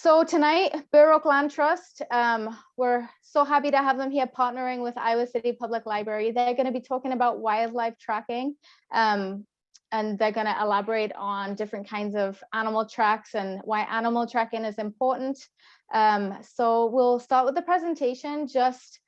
So tonight, Burr Oak Land Trust, we're so happy to have them here partnering with Iowa City Public Library. They're going to be talking about wildlife tracking, and they're going to elaborate on different kinds of animal tracks and why animal tracking is important. So we'll start with the presentation, just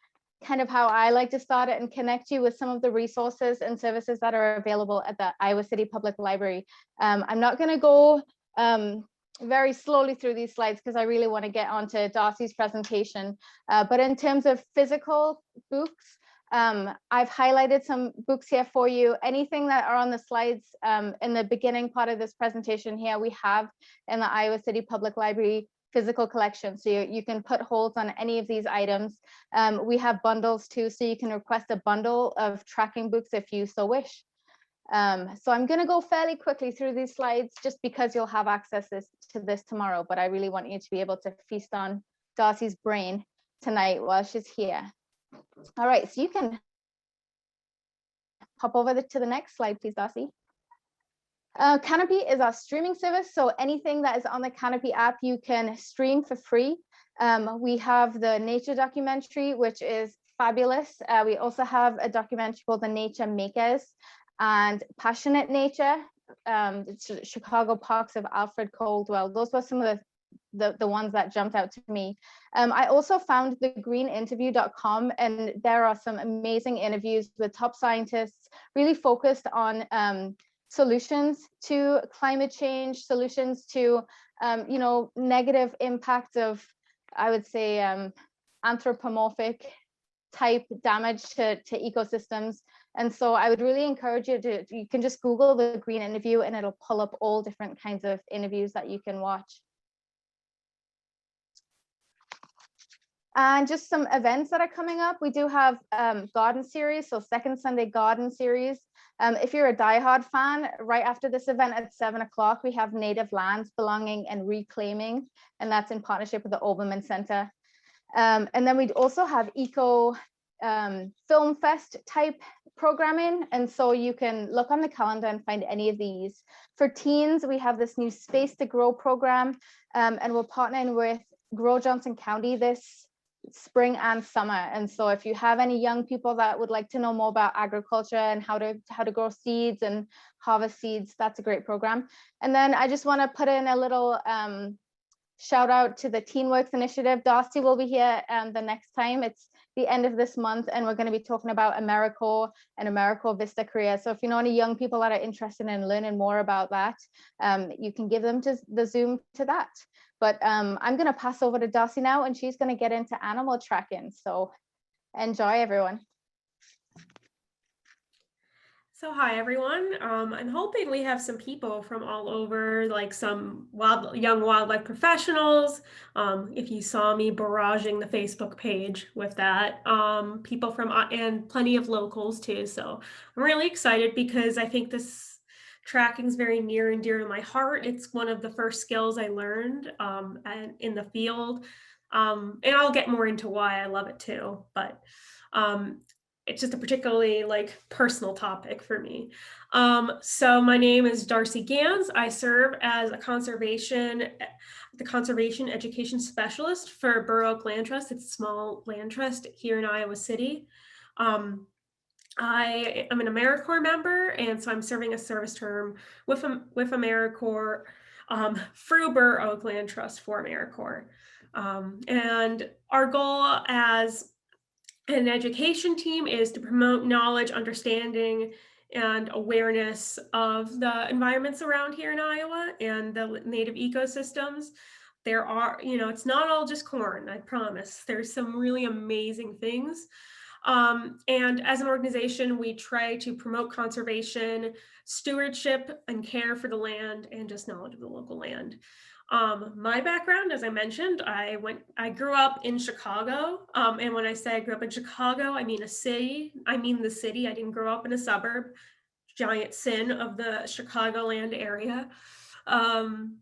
kind of how I like to start it and connect you with some of the resources and services that are available at the Iowa City Public Library. I'm not going to go very slowly through these slides because I really want to get onto Darcy's presentation. But in terms of physical books, I've highlighted some books here for you. Anything that are on the slides in the beginning part of this presentation here, we have in the Iowa City Public Library physical collection. So you can put holds on any of these items. We have bundles too, so you can request a bundle of tracking books if you so wish. So I'm going to go fairly quickly through these slides just because you'll have access to this tomorrow, but I really want you to be able to feast on Darcy's brain tonight while she's here. All right, so you can hop over to the next slide, please, Darcy. Canopy is our streaming service, so anything that is on the Canopy app you can stream for free. We have the nature documentary, which is fabulous. We also have a documentary called The Nature Makers and Passionate Nature, Chicago Parks of Alfred Coldwell. Those were some of the ones that jumped out to me. I also found thegreeninterview.com, and there are some amazing interviews with top scientists really focused on solutions to climate change, solutions to negative impacts of, I would say, anthropomorphic type damage to ecosystems. And so I would really encourage you you can just Google the Green Interview and it'll pull up all different kinds of interviews that you can watch. And just some events that are coming up. We do have garden series, so Second Sunday Garden Series. If you're a diehard fan, right after this event at 7 o'clock, we have Native Lands Belonging and Reclaiming, and that's in partnership with the Oberman Center. And then we also have Eco Film Fest type programming, and so you can look on the calendar and find any of these. For teens, we have this new Space to Grow program, and we're partnering with Grow Johnson County this spring and summer. And so if you have any young people that would like to know more about agriculture and how to grow seeds and harvest seeds, that's a great program. And then I just want to put in a little shout out to the TeenWorks initiative. Darcy will be here the next time. It's the end of this month, and we're going to be talking about AmeriCorps and AmeriCorps Vista Career. So if you know any young people that are interested in learning more about that, you can give them to the Zoom to that. But I'm going to pass over to Darcy now, and she's going to get into animal tracking. So enjoy, everyone. So hi, everyone. I'm hoping we have some people from all over, like some young wildlife professionals. If you saw me barraging the Facebook page with that, people from and plenty of locals too. So I'm really excited because I think this tracking is very near and dear to my heart. It's one of the first skills I learned in the field, and I'll get more into why I love it too. But it's just a particularly personal topic for me. So my name is Darcey Gans. I serve as the conservation education specialist for Burr Oak Land Trust. It's a small land trust here in Iowa City. I am an AmeriCorps member, and so I'm serving a service term with AmeriCorps through Burr Oak Land Trust for AmeriCorps. And our goal as an education team is to promote knowledge, understanding, and awareness of the environments around here in Iowa and the native ecosystems. There are, it's not all just corn, I promise. There's some really amazing things. And as an organization, we try to promote conservation, stewardship, and care for the land, and just knowledge of the local land. My background, as I mentioned, I grew up in Chicago. And when I say I grew up in Chicago, I mean a city. I mean the city. I didn't grow up in a suburb. Giant sin of the Chicagoland area. And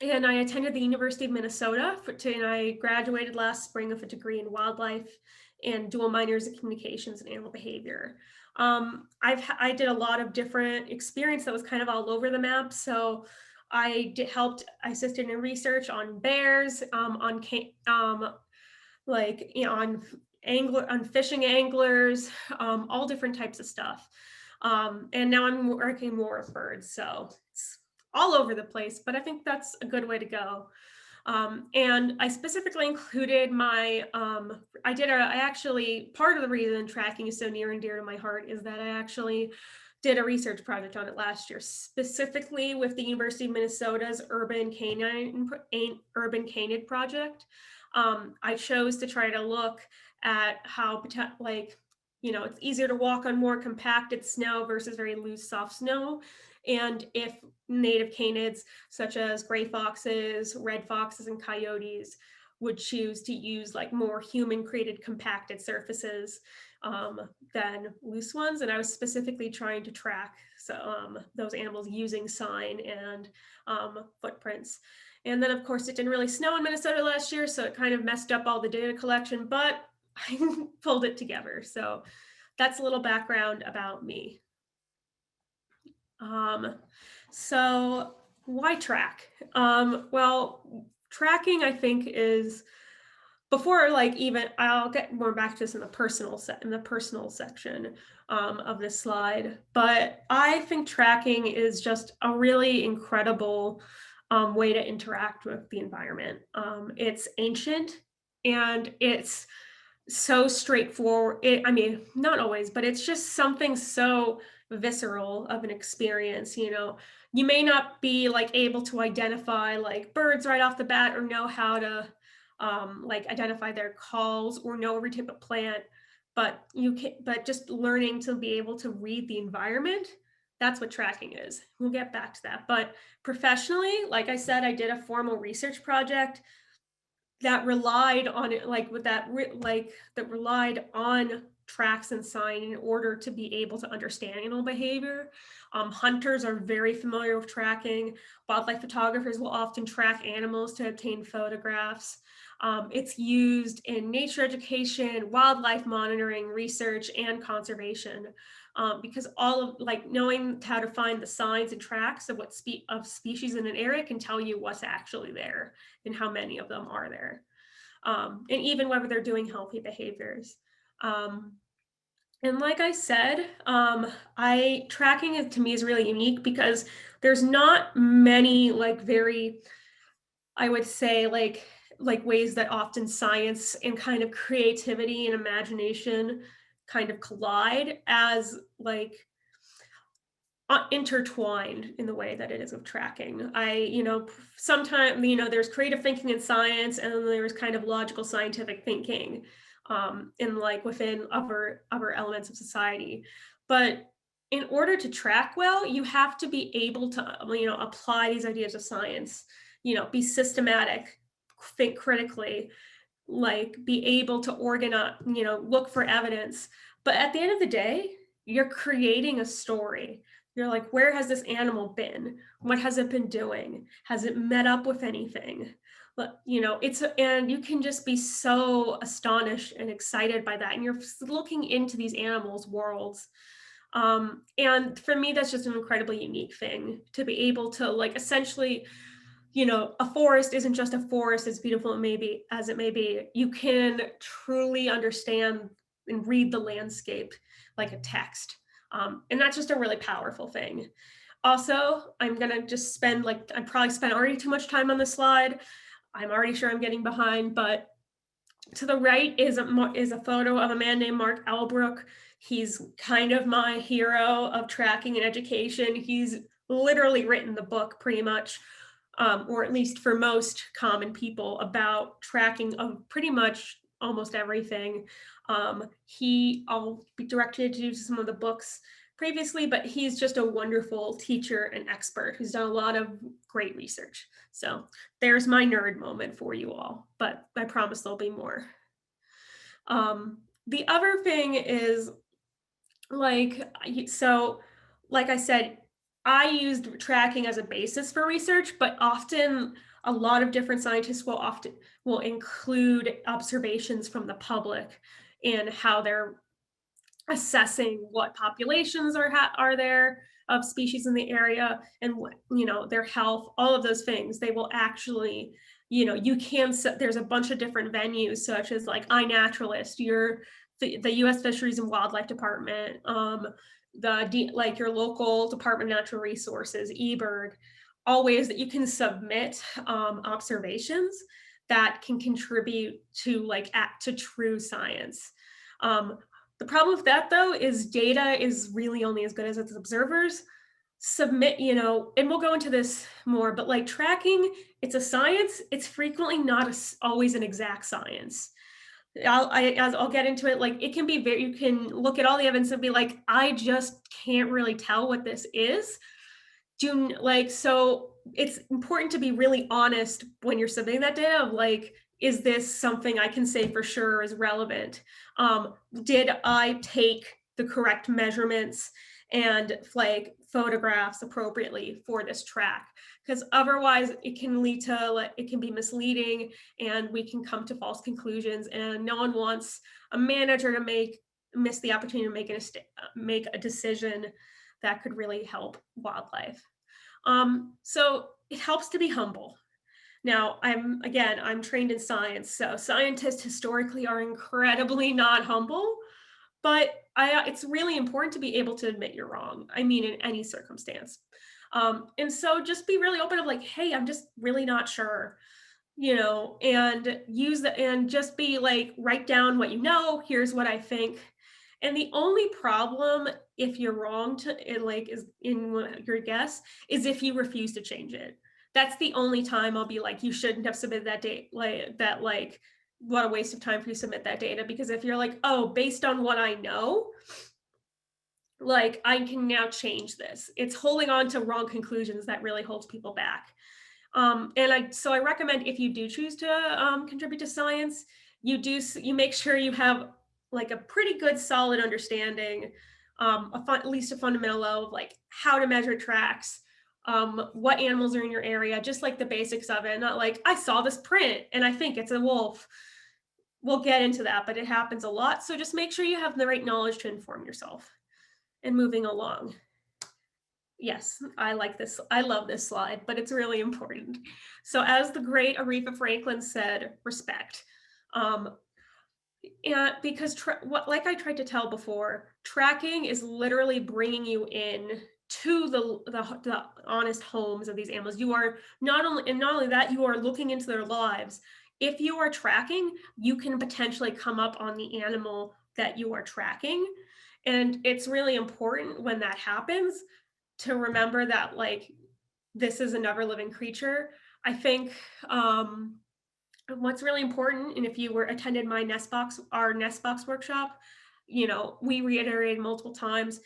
I attended the University of Minnesota and I graduated last spring with a degree in wildlife and dual minors in communications and animal behavior. I did a lot of different experience that was kind of all over the map. So I assisted in research on bears, like, you know, on fishing anglers, all different types of stuff. And now I'm working more with birds, so it's all over the place, but I think that's a good way to go. And I specifically included I actually, part of the reason tracking is so near and dear to my heart is that I actually did a research project on it last year, specifically with the University of Minnesota's urban canid project. I chose to try to look at how, like, you know, it's easier to walk on more compacted snow versus very loose, soft snow. And if native canids, such as gray foxes, red foxes, and coyotes, would choose to use like more human created compacted surfaces than loose ones. And I was specifically trying to track those animals using sign and footprints. And then, of course, it didn't really snow in Minnesota last year, so it kind of messed up all the data collection, but I pulled it together. So that's a little background about me. So why track? Well, tracking, I think, is before, like, even I'll get more back to this in the personal section of this slide. But I think tracking is just a really incredible way to interact with the environment. It's ancient and it's so straightforward. I mean, not always, but it's just something so visceral of an experience. You know, you may not be like able to identify like birds right off the bat or know how to like identify their calls or know every type of plant, but just learning to be able to read the environment, that's what tracking is. We'll get back to that. But professionally, like I said, I did a formal research project that relied on it, like with that that relied on tracks and sign in order to be able to understand animal behavior. Hunters are very familiar with tracking. Wildlife photographers will often track animals to obtain photographs. It's used in nature education, wildlife monitoring, research, and conservation, because all of like knowing how to find the signs and tracks of species in an area can tell you what's actually there and how many of them are there, and even whether they're doing healthy behaviors. And like I said, tracking it to me is really unique because there's not many like very, I would say like ways that often science and kind of creativity and imagination kind of collide as like intertwined in the way that it is with tracking. Sometimes, there's creative thinking in science and then there's kind of logical scientific thinking in like within other elements of society. But in order to track well, you have to be able to, apply these ideas of science, be systematic, think critically, like be able to organize, look for evidence. But at the end of the day, you're creating a story. You're like, where has this animal been? What has it been doing? Has it met up with anything? But, and you can just be so astonished and excited by that. And you're looking into these animals' worlds. And for me, that's just an incredibly unique thing to be able to like essentially, a forest isn't just a forest as beautiful as it may be. You can truly understand and read the landscape like a text. And that's just a really powerful thing. Also, I'm gonna just I probably spent already too much time on this slide. I'm already sure I'm getting behind, but to the right is a photo of a man named Mark Albrook. He's kind of my hero of tracking and education. He's literally written the book pretty much, or at least for most common people, about tracking of pretty much almost everything. I'll be directed to some of the books previously, but he's just a wonderful teacher and expert who's done a lot of great research. So there's my nerd moment for you all, but I promise there'll be more. The other thing is like I said, I used tracking as a basis for research, but often a lot of different scientists will include observations from the public and how they're assessing what populations are there of species in the area, and what, their health, all of those things. They will actually, you can there's a bunch of different venues, such as like iNaturalist, the U.S. Fisheries and Wildlife Department, like your local Department of Natural Resources, eBird, all ways that you can submit observations that can contribute to to true science. The problem with that, though, is data is really only as good as its observers. Submit, and we'll go into this more, but like tracking, it's a science. It's frequently not always an exact science. I'll get into it. Like, it can be you can look at all the evidence and be like, I just can't really tell what this is. So it's important to be really honest when you're submitting that data of like, is this something I can say for sure is relevant? Did I take the correct measurements and photographs appropriately for this track? Because otherwise it can lead to, it can be misleading, and we can come to false conclusions, and no one wants a manager to miss the opportunity to make a decision that could really help wildlife. So it helps to be humble. Now, I'm trained in science, so scientists historically are incredibly not humble, but it's really important to be able to admit you're wrong. I mean, in any circumstance. And so just be really open of like, hey, I'm just really not sure, and and just be like, write down what you know, here's what I think. And the only problem if you're wrong is in your guess is if you refuse to change it. That's the only time I'll be like, you shouldn't have submitted that date, what a waste of time for you to submit that data. Because if you're like, oh, based on what I know, like, I can now change this. It's holding on to wrong conclusions that really holds people back. So I recommend, if you do choose to contribute to science, you make sure you have like a pretty good solid understanding, at least a fundamental level of like how to measure tracks, what animals are in your area, just like the basics of it. Not like, I saw this print and I think it's a wolf. We'll get into that, but it happens a lot. So just make sure you have the right knowledge to inform yourself. And moving along. Yes, I like this. I love this slide, but it's really important. So as the great Aretha Franklin said, respect. And because like I tried to tell before, tracking is literally bringing you in to the honest homes of these animals. You are not only that, you are looking into their lives. If you are tracking, you can potentially come up on the animal that you are tracking. And it's really important when that happens to remember that, like, this is another living creature. I think what's really important, and if you attended our nest box workshop, we reiterated multiple times,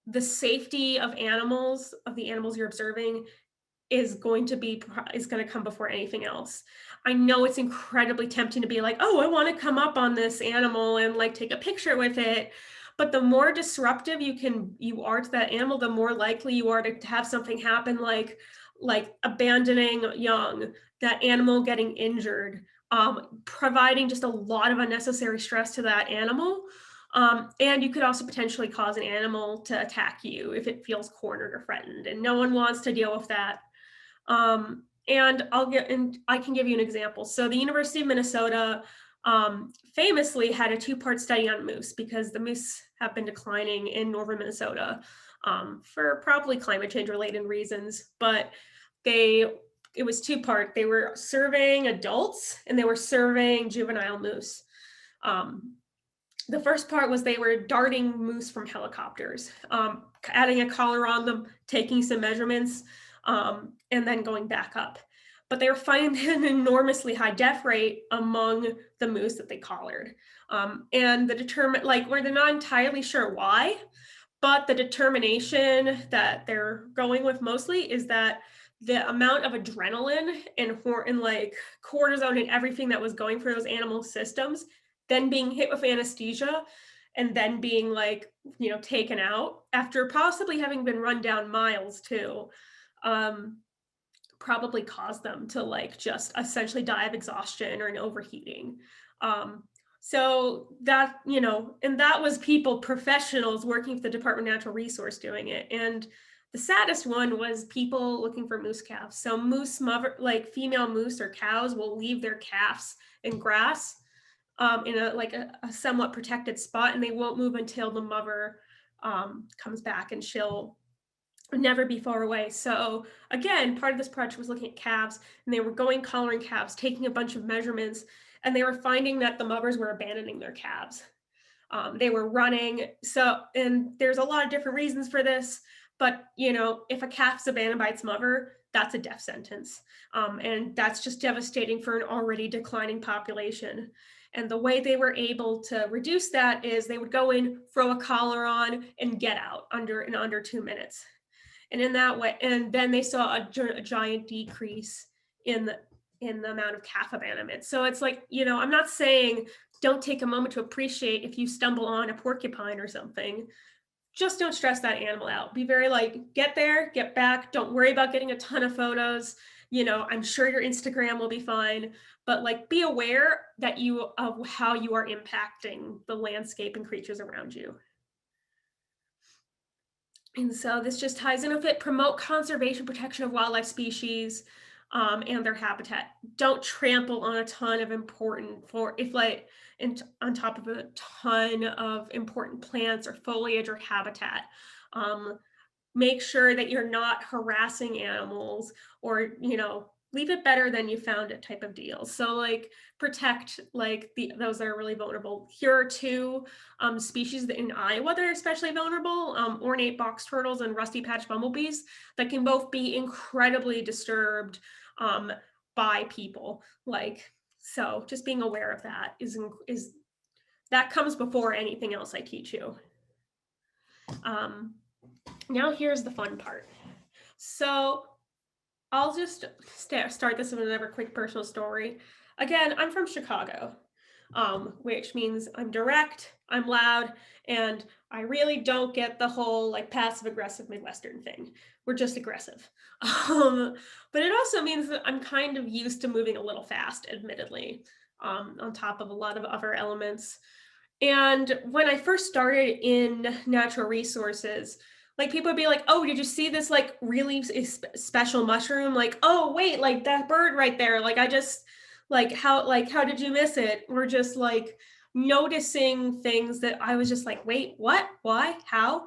the safety of the animals you're observing is going to come before anything else. I know it's incredibly tempting to be like, oh, I want to come up on this animal and like take a picture with it. But the more disruptive you are to that animal, the more likely you are to have something happen, like abandoning young, that animal getting injured, providing just a lot of unnecessary stress to that animal. And you could also potentially cause an animal to attack you if it feels cornered or threatened, and no one wants to deal with that. And I can give you an example. So the University of Minnesota famously had a 2-part study on moose, because the moose have been declining in northern Minnesota for probably climate change related reasons. But it was 2-part. They were surveying adults and they were surveying juvenile moose. The first part was they were darting moose from helicopters, adding a collar on them, taking some measurements, and then going back up. But they were finding an enormously high death rate among the moose that they collared. And they're not entirely sure why, but the determination that they're going with mostly is that the amount of adrenaline and like cortisone and everything that was going through those animal systems, then being hit with anesthesia, and then being taken out after possibly having been run down miles too, probably caused them to just essentially die of exhaustion or an overheating. So that, and that was people, professionals working for the Department of Natural Resource doing it. And the saddest one was people looking for moose calves. So moose mother, like female moose or cows, will leave their calves in grass in a somewhat protected spot, and they won't move until the mother comes back, and she'll never be far away. So again, part of this project was looking at calves, and they were going collaring calves, taking a bunch of measurements, and they were finding that the mothers were abandoning their calves. They were running. So, and there's a lot of different reasons for this, but if a calf's abandoned by its mother, that's a death sentence. And that's just devastating for an already declining population. And the way they were able to reduce that is they would go in, throw a collar on, and get out in under 2 minutes. And in that way, and then they saw a giant decrease in the amount of calf abandonment. So it's like, I'm not saying don't take a moment to appreciate if you stumble on a porcupine or something. Just don't stress that animal out. Be very get there, get back. Don't worry about getting a ton of photos. I'm sure your Instagram will be fine, but be aware that of how you are impacting the landscape and creatures around you. And so this just ties in with it. Promote conservation, protection of wildlife species and their habitat. Don't trample on a ton of on top of a ton of important plants or foliage or habitat. Make sure that you're not harassing animals, or leave it better than you found it type of deal. So protect those that are really vulnerable. Here are two species in Iowa that are especially vulnerable, ornate box turtles and rusty patch bumblebees, that can both be incredibly disturbed by people. So just being aware of that is that comes before anything else I teach you. Now here's the fun part. So I'll just start this with another quick personal story. Again, I'm from Chicago, which means I'm direct, I'm loud, and I really don't get the whole passive aggressive Midwestern thing. We're just aggressive. But it also means that I'm kind of used to moving a little fast, admittedly, on top of a lot of other elements. And when I first started in natural resources, people would be like, oh, did you see this really special mushroom? Oh, wait, that bird right there. I just how did you miss it? Or just noticing things that I was just wait, what, why, how?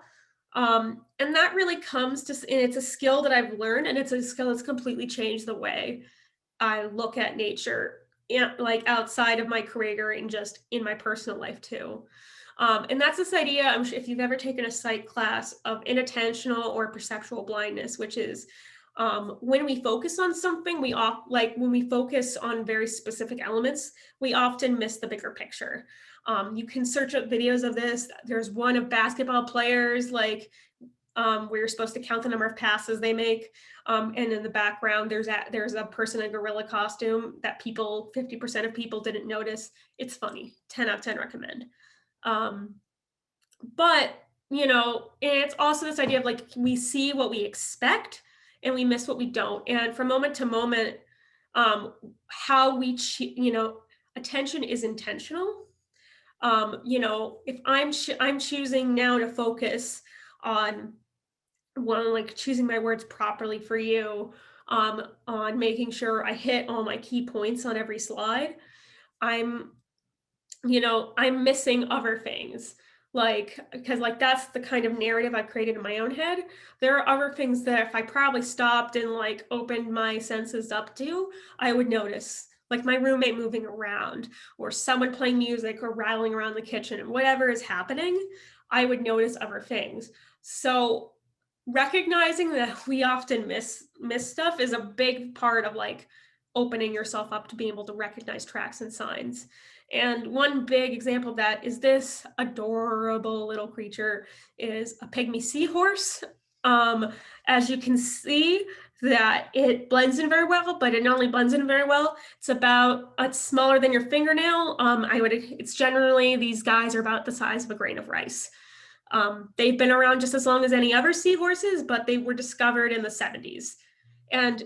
And that really comes to, and it's a skill that I've learned, and it's a skill that's completely changed the way I look at nature, outside of my career and just in my personal life too. And that's this idea, if you've ever taken a psych class, of inattentional or perceptual blindness, which is when we focus on something, when we focus on very specific elements, we often miss the bigger picture. You can search up videos of this. There's one of basketball players, where you're supposed to count the number of passes they make. And in the background, there's a person in a gorilla costume that 50% of people didn't notice. It's funny. 10 out of 10 recommend. But it's also this idea of we see what we expect and we miss what we don't. And from moment to moment, how we attention is intentional. If I'm choosing now to focus on choosing my words properly for you, on making sure I hit all my key points on every slide, I'm missing other things, because that's the kind of narrative I've created in my own head. There are other things that if I probably stopped and opened my senses up to, I would notice, my roommate moving around, or someone playing music, or rattling around the kitchen, and whatever is happening, I would notice other things. So recognizing that we often miss stuff is a big part of opening yourself up to being able to recognize tracks and signs. And one big example of that is this adorable little creature is a Pygmy Sea Horse. As you can see, that it blends in very well, but it not only blends in very well, it's smaller than your fingernail. It's generally, these guys are about the size of a grain of rice. They've been around just as long as any other seahorses, but they were discovered in the 70s. And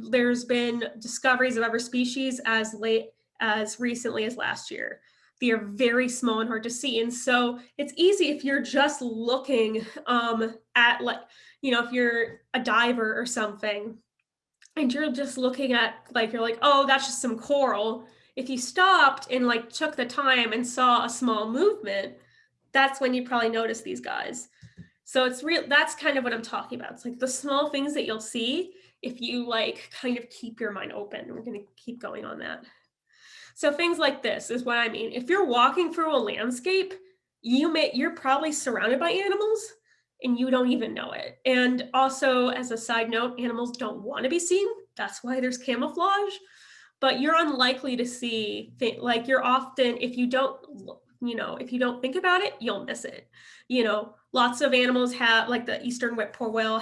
there's been discoveries of other species as recently as last year. They are very small and hard to see. And so it's easy if you're just looking at like, if you're a diver or something and you're just looking at like, you're like, oh, that's just some coral. If you stopped and like took the time and saw a small movement, that's when you probably notice these guys. So it's real, that's kind of what I'm talking about. It's like the small things that you'll see if you like kind of keep your mind open. We're going to keep going on that. So things like this is what I mean. If you're walking through a landscape, you're probably surrounded by animals and you don't even know it. And also, as a side note, animals don't want to be seen. That's why there's camouflage. But you're unlikely to see, like you're often, if you don't think about it, you'll miss it. Lots of animals have, like the eastern whippoor whale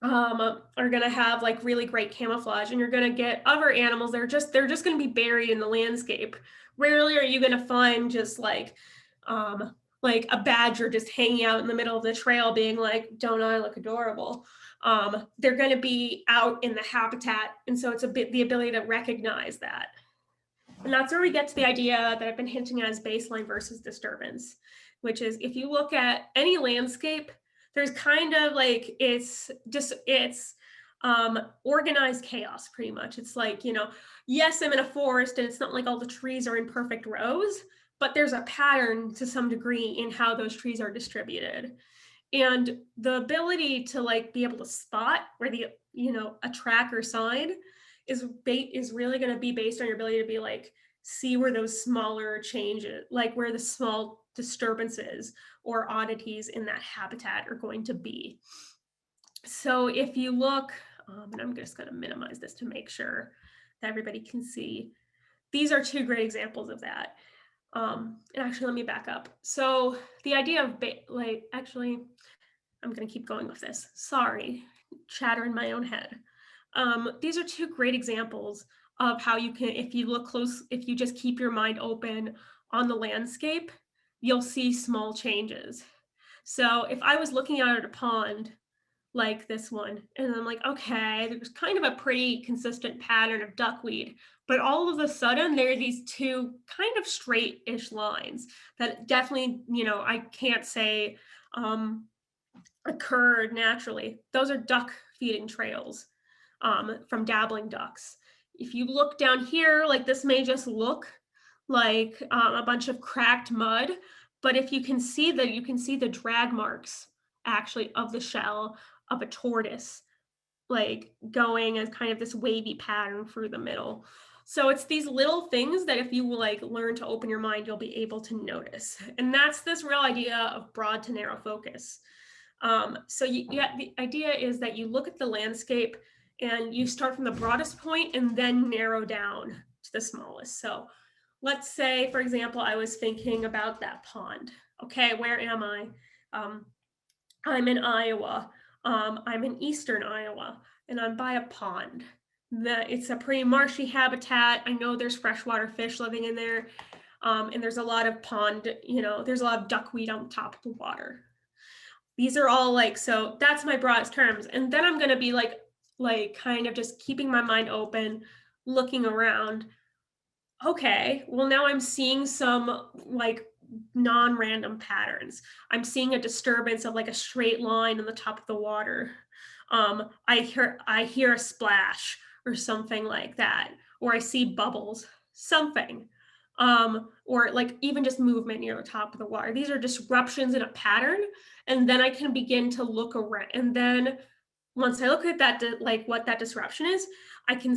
are going to have like really great camouflage, and you're going to get other animals that are they're just going to be buried in the landscape. Rarely are you going to find just like a badger just hanging out in the middle of the trail being like, don't I look adorable? They're going to be out in the habitat. And so it's the ability to recognize that. And that's where we get to the idea that I've been hinting at as baseline versus disturbance, which is if you look at any landscape, there's kind of like, it's organized chaos pretty much. It's like, yes, I'm in a forest and it's not like all the trees are in perfect rows, but there's a pattern to some degree in how those trees are distributed. And the ability to like be able to spot where a track or sign is really going to be based on your ability to be like, see where those smaller changes, like where the small disturbances or oddities in that habitat are going to be. So if you look, and I'm just going to minimize this to make sure that everybody can see, these are two great examples of that. And actually, let me back up. So the idea of actually, I'm going to keep going with this. Sorry, chatter in my own head. These are two great examples of how you can, if you look close, if you just keep your mind open on the landscape, you'll see small changes. So if I was looking out at a pond like this one, and I'm like, okay, there's kind of a pretty consistent pattern of duckweed, but all of a sudden there are these two kind of straight-ish lines that definitely, I can't say occurred naturally. Those are duck feeding trails from dabbling ducks. If you look down here, like this may just look like a bunch of cracked mud, but if you can see the drag marks actually of the shell of a tortoise, like going as kind of this wavy pattern through the middle. So it's these little things that if you like learn to open your mind, you'll be able to notice. And that's this real idea of broad to narrow focus. So the idea is that you look at the landscape and you start from the broadest point and then narrow down to the smallest. So let's say, for example, I was thinking about that pond. Okay, where am I? I'm in Iowa. I'm in eastern Iowa, and I'm by a pond. It's a pretty marshy habitat. I know there's freshwater fish living in there, and there's a lot of there's a lot of duckweed on top of the water. These are all like, so that's my broadest terms. And then I'm going to be like kind of just keeping my mind open, looking around. Okay, well, now I'm seeing some like non-random patterns. I'm seeing a disturbance of like a straight line on the top of the water. I hear a splash or something like that, or I see bubbles, something. Or like even just movement near the top of the water. These are disruptions in a pattern, and then I can begin to look around. And then once I look at that, like what that disruption is, I can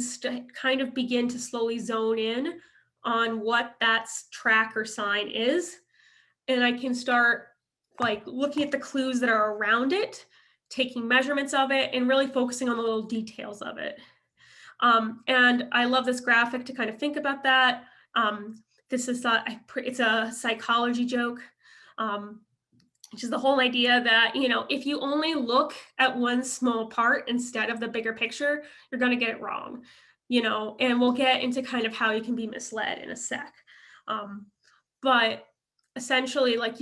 kind of begin to slowly zone in on what that track or sign is. And I can start like looking at the clues that are around it, taking measurements of it, and really focusing on the little details of it. And I love this graphic to kind of think about that. This is it's a psychology joke, which is the whole idea that, if you only look at one small part instead of the bigger picture, you're going to get it wrong, and we'll get into kind of how you can be misled in a sec. But essentially, like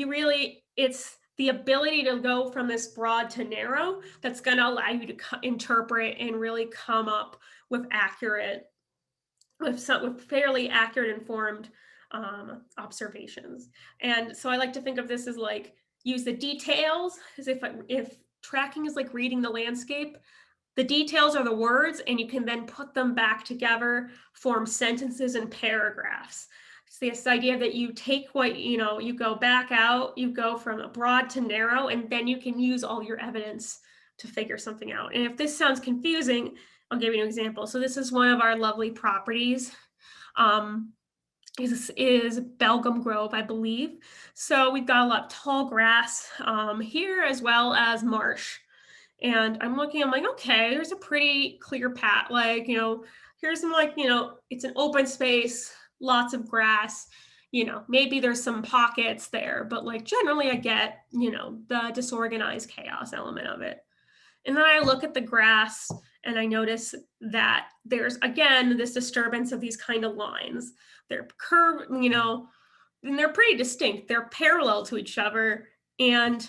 it's the ability to go from this broad to narrow that's going to allow you to interpret and really come up with fairly accurate, informed observations. And so I like to think of this as like use the details as if tracking is like reading the landscape. The details are the words, and you can then put them back together, form sentences and paragraphs. It's this idea that you take what, you go back out, you go from broad to narrow, and then you can use all your evidence to figure something out. And if this sounds confusing, I'll give you an example. So this is one of our lovely properties. Is Belgium Grove, I believe. So we've got a lot of tall grass here, as well as marsh. And I'm like, okay, there's a pretty clear path. Like, here's some it's an open space, lots of grass, maybe there's some pockets there, but like generally I get, the disorganized chaos element of it. And then I look at the grass and I notice that there's, again, this disturbance of these kind of lines. They're curved, and they're pretty distinct. They're parallel to each other, and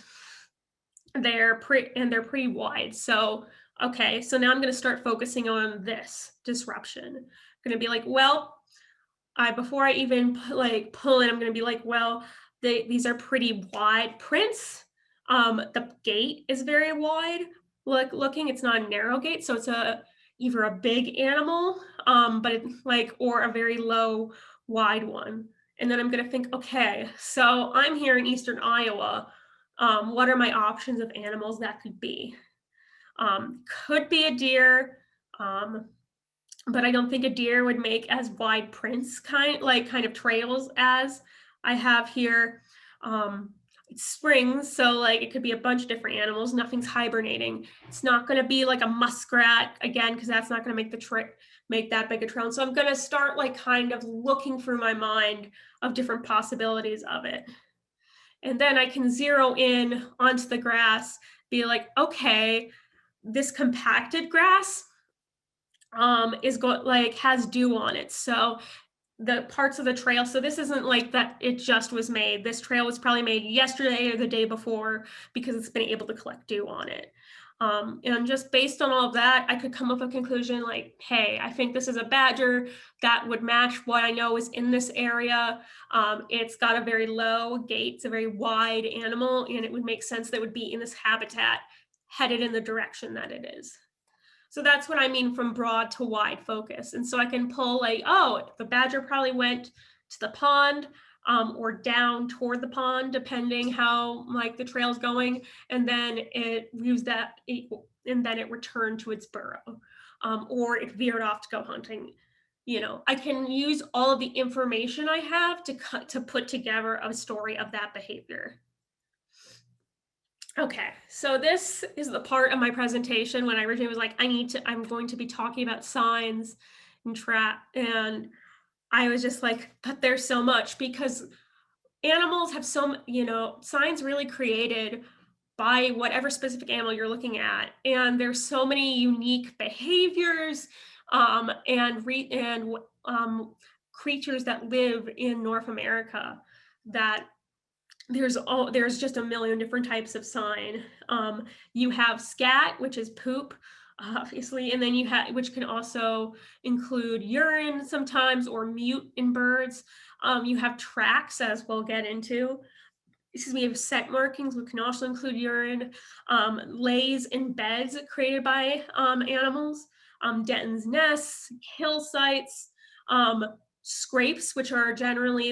they're pretty wide. So, okay, so now I'm going to start focusing on this disruption. I'm going to be like, well, before I even pull in, I'm going to be like, well, these are pretty wide prints. The gait is very wide. Looking, it's not a narrow gait, so it's either a big animal, or a very low, wide one. And then I'm going to think, okay, so I'm here in Eastern Iowa. What are my options of animals that could be? Could be a deer, but I don't think a deer would make as wide prints, kind of trails as I have here. It's spring, so like it could be a bunch of different animals. Nothing's hibernating. It's not going to be like a muskrat again, because that's not going to make that big a trail. And so I'm going to start kind of looking through my mind of different possibilities of it. And then I can zero in onto the grass, be like, okay, this compacted grass has dew on it. So the parts of the trail, so this isn't like that it just was made. This trail was probably made yesterday or the day before, because it's been able to collect dew on it. And just based on all of that, I could come up with a conclusion like, hey, I think this is a badger that would match what I know is in this area. It's got a very low gait, it's a very wide animal, and it would make sense that it would be in this habitat headed in the direction that it is. So that's what I mean from broad to wide focus. And so I can pull the badger probably went to the pond, or down toward the pond, depending how the trail's going. And then it used that, and then it returned to its burrow, or it veered off to go hunting. I can use all of the information I have to put together a story of that behavior. Okay, so this is the part of my presentation when I originally was like, I'm going to be talking about signs and I was just like, but there's so much, because animals have signs really created by whatever specific animal you're looking at. And there's so many unique behaviors and creatures that live in North America that there's just a million different types of sign. You have scat, which is poop, obviously, and then you have, which can also include urine sometimes, or mute in birds. You have tracks, as we'll get into. We have scent markings, which can also include urine. Lays and beds created by animals. Dens nests, kill sites. Scrapes, which are generally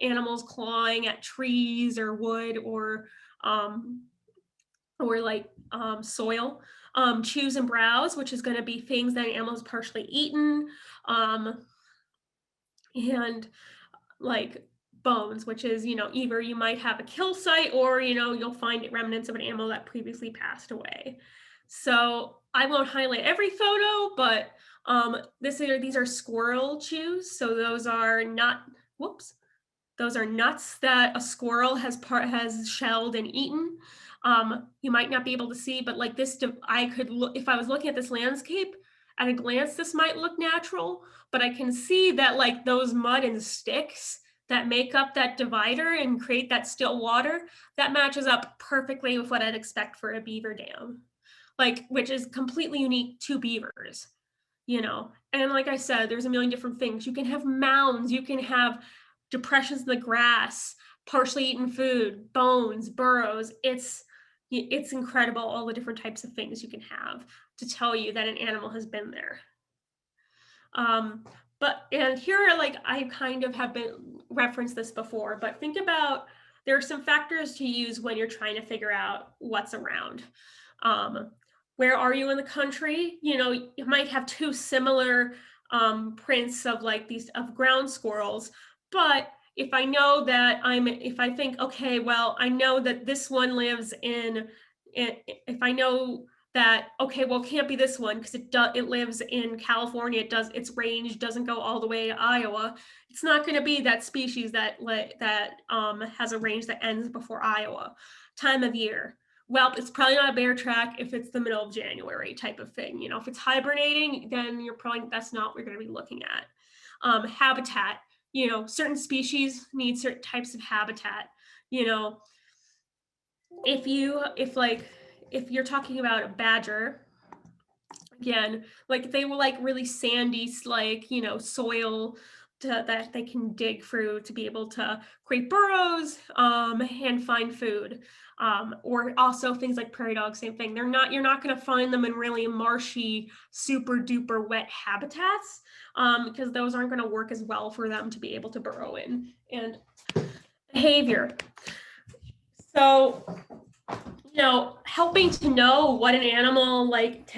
animals clawing at trees or wood or soil. Chews and browse, which is going to be things that an animal has partially eaten. And bones, which is, either you might have a kill site, or, you'll find remnants of an animal that previously passed away. So I won't highlight every photo, but these are squirrel shoes. So those are those are nuts that a squirrel has shelled and eaten. You might not be able to see, but I could look, if I was looking at this landscape at a glance, this might look natural, but I can see that those mud and sticks that make up that divider and create that still water, that matches up perfectly with what I'd expect for a beaver dam. Which is completely unique to beavers, and like I said, there's a million different things. You can have mounds, you can have depressions in the grass, partially eaten food, bones, burrows. It's incredible all the different types of things you can have to tell you that an animal has been there. And here are like, I kind of have been referenced this before, but think about, there are some factors to use when you're trying to figure out what's around. Where are you in the country? You know, you might have two similar prints of like these of ground squirrels, but if I know that if I think, okay, well, I know that this one lives if I know that, okay, well, it can't be this one because it lives in California. Its range doesn't go all the way to Iowa. It's not going to be that species that has a range that ends before Iowa. Time of year. Well, it's probably not a bear track if it's the middle of January type of thing. You know, if it's hibernating, then that's not what you're going to be looking at. Habitat. You know, certain species need certain types of habitat. You know, if you're talking about a badger, again, like they were like really sandy, like, you know, soil that they can dig through to be able to create burrows and find food. Or also things like prairie dogs, same thing. You're not going to find them in really marshy, super duper wet habitats because those aren't going to work as well for them to be able to burrow in. And behavior. So, you know, helping to know what an animal like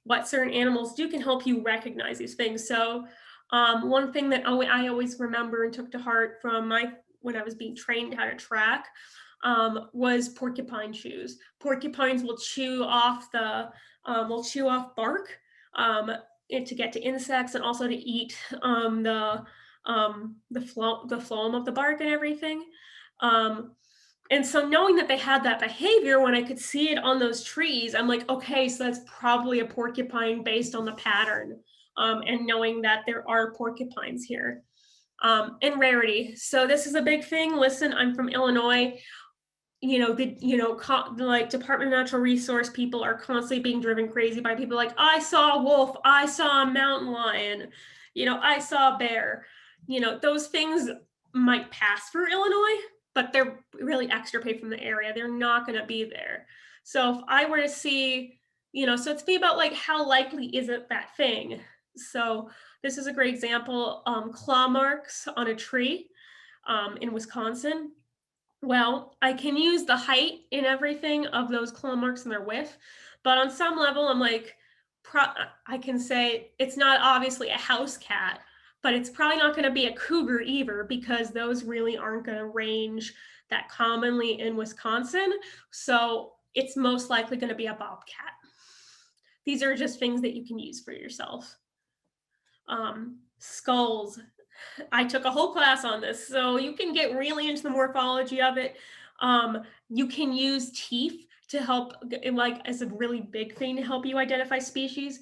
what certain animals do can help you recognize these things. So one thing that I always remember and took to heart from when I was being trained how to track was porcupine shoes. Porcupines will chew off bark to get to insects and also to eat the phloem of the bark and everything. And so knowing that they had that behavior, when I could see it on those trees, I'm like, okay, so that's probably a porcupine based on the pattern. And knowing that there are porcupines here. And rarity. So this is a big thing. Listen, I'm from Illinois. You know, like Department of Natural Resource people are constantly being driven crazy by people like, I saw a wolf, I saw a mountain lion, you know, I saw a bear. You know, those things might pass for Illinois, but they're really extirpated from the area. They're not going to be there. So if I were to see, you know, so it's be about like, how likely is it that thing? So this is a great example, claw marks on a tree in Wisconsin. Well, I can use the height and everything of those claw marks and their width, but on some level, I'm like, I can say it's not obviously a house cat, but it's probably not going to be a cougar either because those really aren't going to range that commonly in Wisconsin. So it's most likely going to be a bobcat. These are just things that you can use for yourself. Skulls. I took a whole class on this, so you can get really into the morphology of it. You can use teeth to help, like, as a really big thing to help you identify species.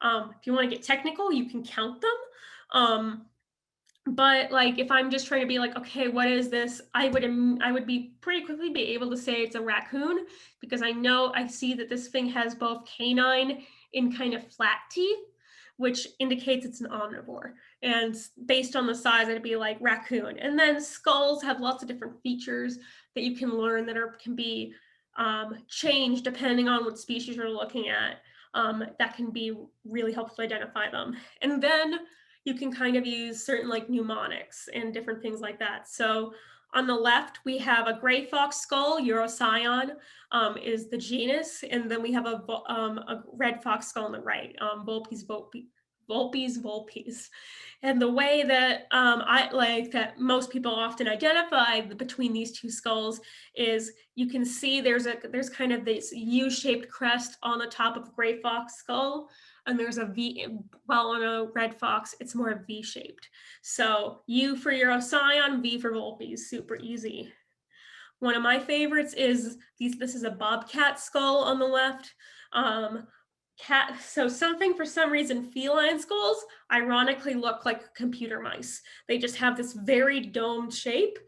If you want to get technical, you can count them. But like, if I'm just trying to be like, okay, what is this? I would be pretty quickly be able to say it's a raccoon because I see that this thing has both canine and kind of flat teeth, which indicates it's an omnivore. And based on the size, it'd be like raccoon. And then skulls have lots of different features that you can learn that can be changed depending on what species you're looking at. That can be really helpful to identify them. And then you can kind of use certain like mnemonics and different things like that. So on the left, we have a gray fox skull, Urocyon is the genus. And then we have a red fox skull on the right, Vulpes. And the way that I like that most people often identify between these two skulls is you can see there's kind of this U-shaped crest on the top of the gray fox skull. And there's a V, well, on a red fox, it's more V-shaped. So U for Urocyon, V for Vulpes, super easy. One of my favorites is this is a bobcat skull on the left. So something for some reason, feline skulls ironically look like computer mice. They just have this very domed shape.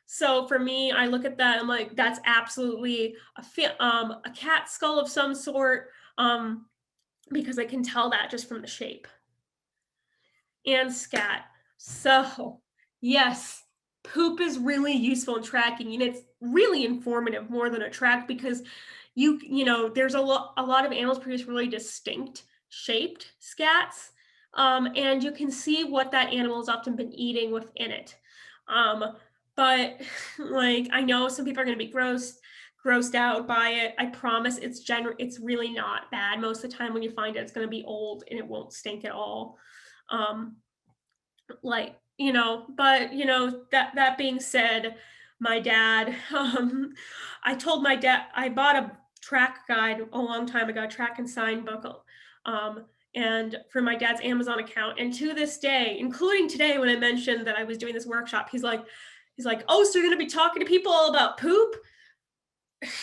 So for me, I look at that, I'm like, that's absolutely a cat skull of some sort. Because I can tell that just from the shape. And scat. So Yes, poop is really useful in tracking, and it's really informative more than a track because there's a lot of animals produce really distinct shaped scats, and you can see what that animal has often been eating within it. Um, but like I know some people are going to be grossed out by it. I promise it's really not bad. Most of the time when you find it, it's going to be old and it won't stink at all. Um, but that being said, my dad I told my dad I bought a track guide a long time ago, track and sign book, um and for my dad's Amazon account, and to this day, including today when I mentioned that I was doing this workshop, he's like, oh, so you're going to be talking to people all about poop?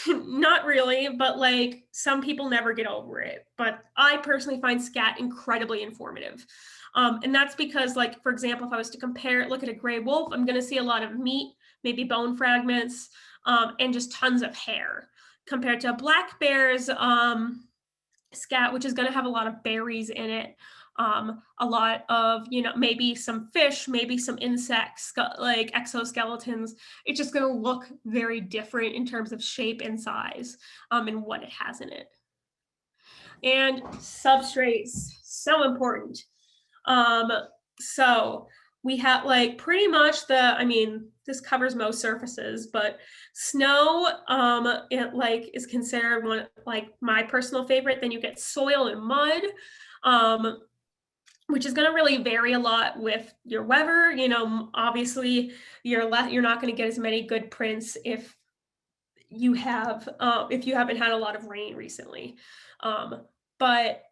Not really, but like some people never get over it. But I personally find scat incredibly informative. And that's because, like, for example, if I was to look at a gray wolf, I'm going to see a lot of meat, maybe bone fragments, and just tons of hair, compared to a black bear's scat, which is going to have a lot of berries in it, a lot of, maybe some fish, maybe some insects, like exoskeletons. It's just going to look very different in terms of shape and size, and what it has in it. And substrates, so important. So we have like pretty much this covers most surfaces, but snow, it like is considered one, like my personal favorite. Then you get soil and mud, um, which is going to really vary a lot with your weather. Obviously you're not going to get as many good prints if you haven't had a lot of rain recently. But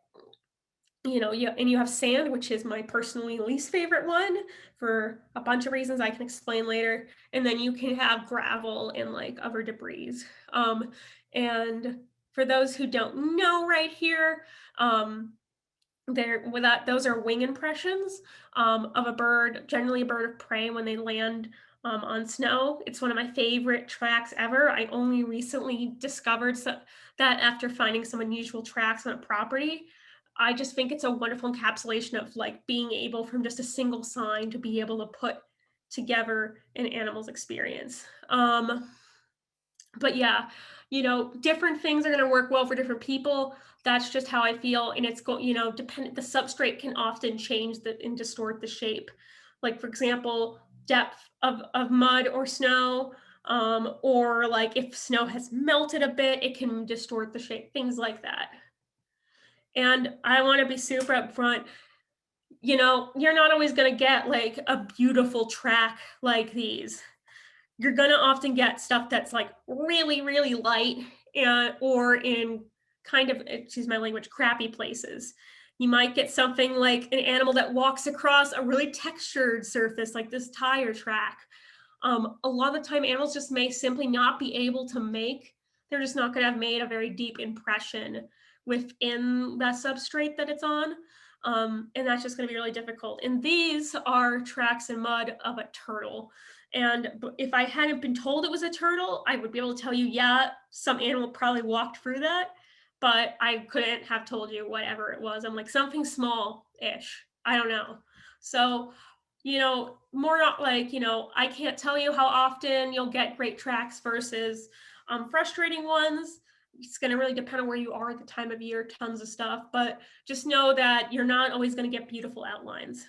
and you have sand, which is my personally least favorite one for a bunch of reasons I can explain later. And then you can have gravel and like other debris. And for those who don't know right here, those are wing impressions of a bird, generally a bird of prey when they land on snow. It's one of my favorite tracks ever. I only recently discovered that after finding some unusual tracks on a property. I just think it's a wonderful encapsulation of like being able from just a single sign to be able to put together an animal's experience. But yeah, different things are going to work well for different people. That's just how I feel. And it's dependent, the substrate can often change and distort the shape. Like, for example, depth of mud or snow, or like if snow has melted a bit, it can distort the shape, things like that. And I want to be super upfront. You're not always going to get like a beautiful track like these. You're going to often get stuff that's like really, really light, or in kind of, excuse my language, crappy places. You might get something like an animal that walks across a really textured surface like this tire track. A lot of the time animals just may simply not be able to they're just not going to have made a very deep impression within that substrate that it's on. And that's just going to be really difficult. And these are tracks in mud of a turtle. And if I hadn't been told it was a turtle, I would be able to tell you, yeah, some animal probably walked through that, but I couldn't have told you whatever it was. I'm like, something small-ish. I don't know. So, more not like, I can't tell you how often you'll get great tracks versus frustrating ones. It's going to really depend on where you are at the time of year, tons of stuff, but just know that you're not always going to get beautiful outlines.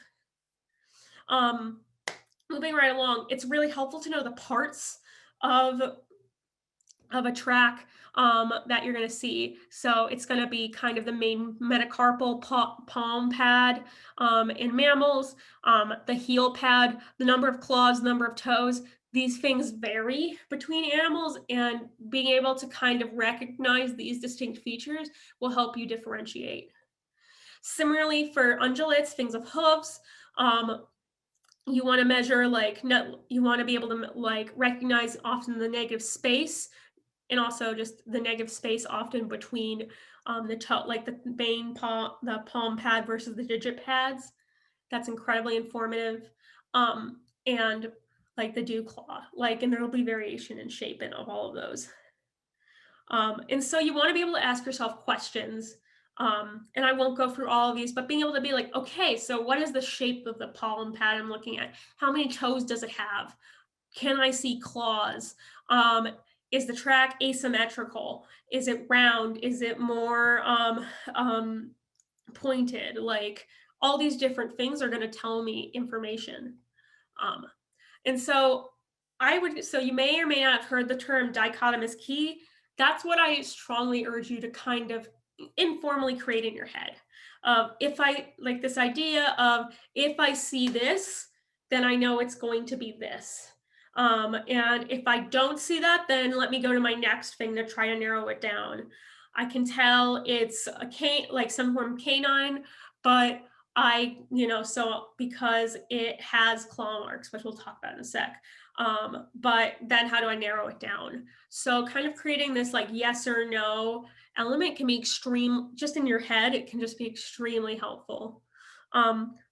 Moving right along, it's really helpful to know the parts of a track that you're going to see. So it's going to be kind of the main metacarpal palm pad in mammals, the heel pad, the number of claws, number of toes. These things vary between animals, and being able to kind of recognize these distinct features will help you differentiate. Similarly, for ungulates, things of hooves, you want to measure you want to be able to like recognize often the negative space, and also just the negative space often between the toe, like the the palm pad versus the digit pads. That's incredibly informative. And like the dew claw, and there will be variation in shape of all of those. And so you want to be able to ask yourself questions And I won't go through all of these, but being able to be like, okay, so what is the shape of the palm pad I'm looking at? How many toes does it have? Can I see claws? Um, is the track asymmetrical? Is it round? Is it more pointed? Like all these different things are going to tell me information. Um, and so so you may or may not have heard the term dichotomous key. That's what I strongly urge you to kind of informally create in your head. If I like this idea of if I see this, then I know it's going to be this. And if I don't see that, then let me go to my next thing to try to narrow it down. I can tell it's a like some form of canine, but so because it has claw marks, which we'll talk about in a sec. But then how do I narrow it down? So kind of creating this like yes or no element can be extreme, just in your head, it can just be extremely helpful.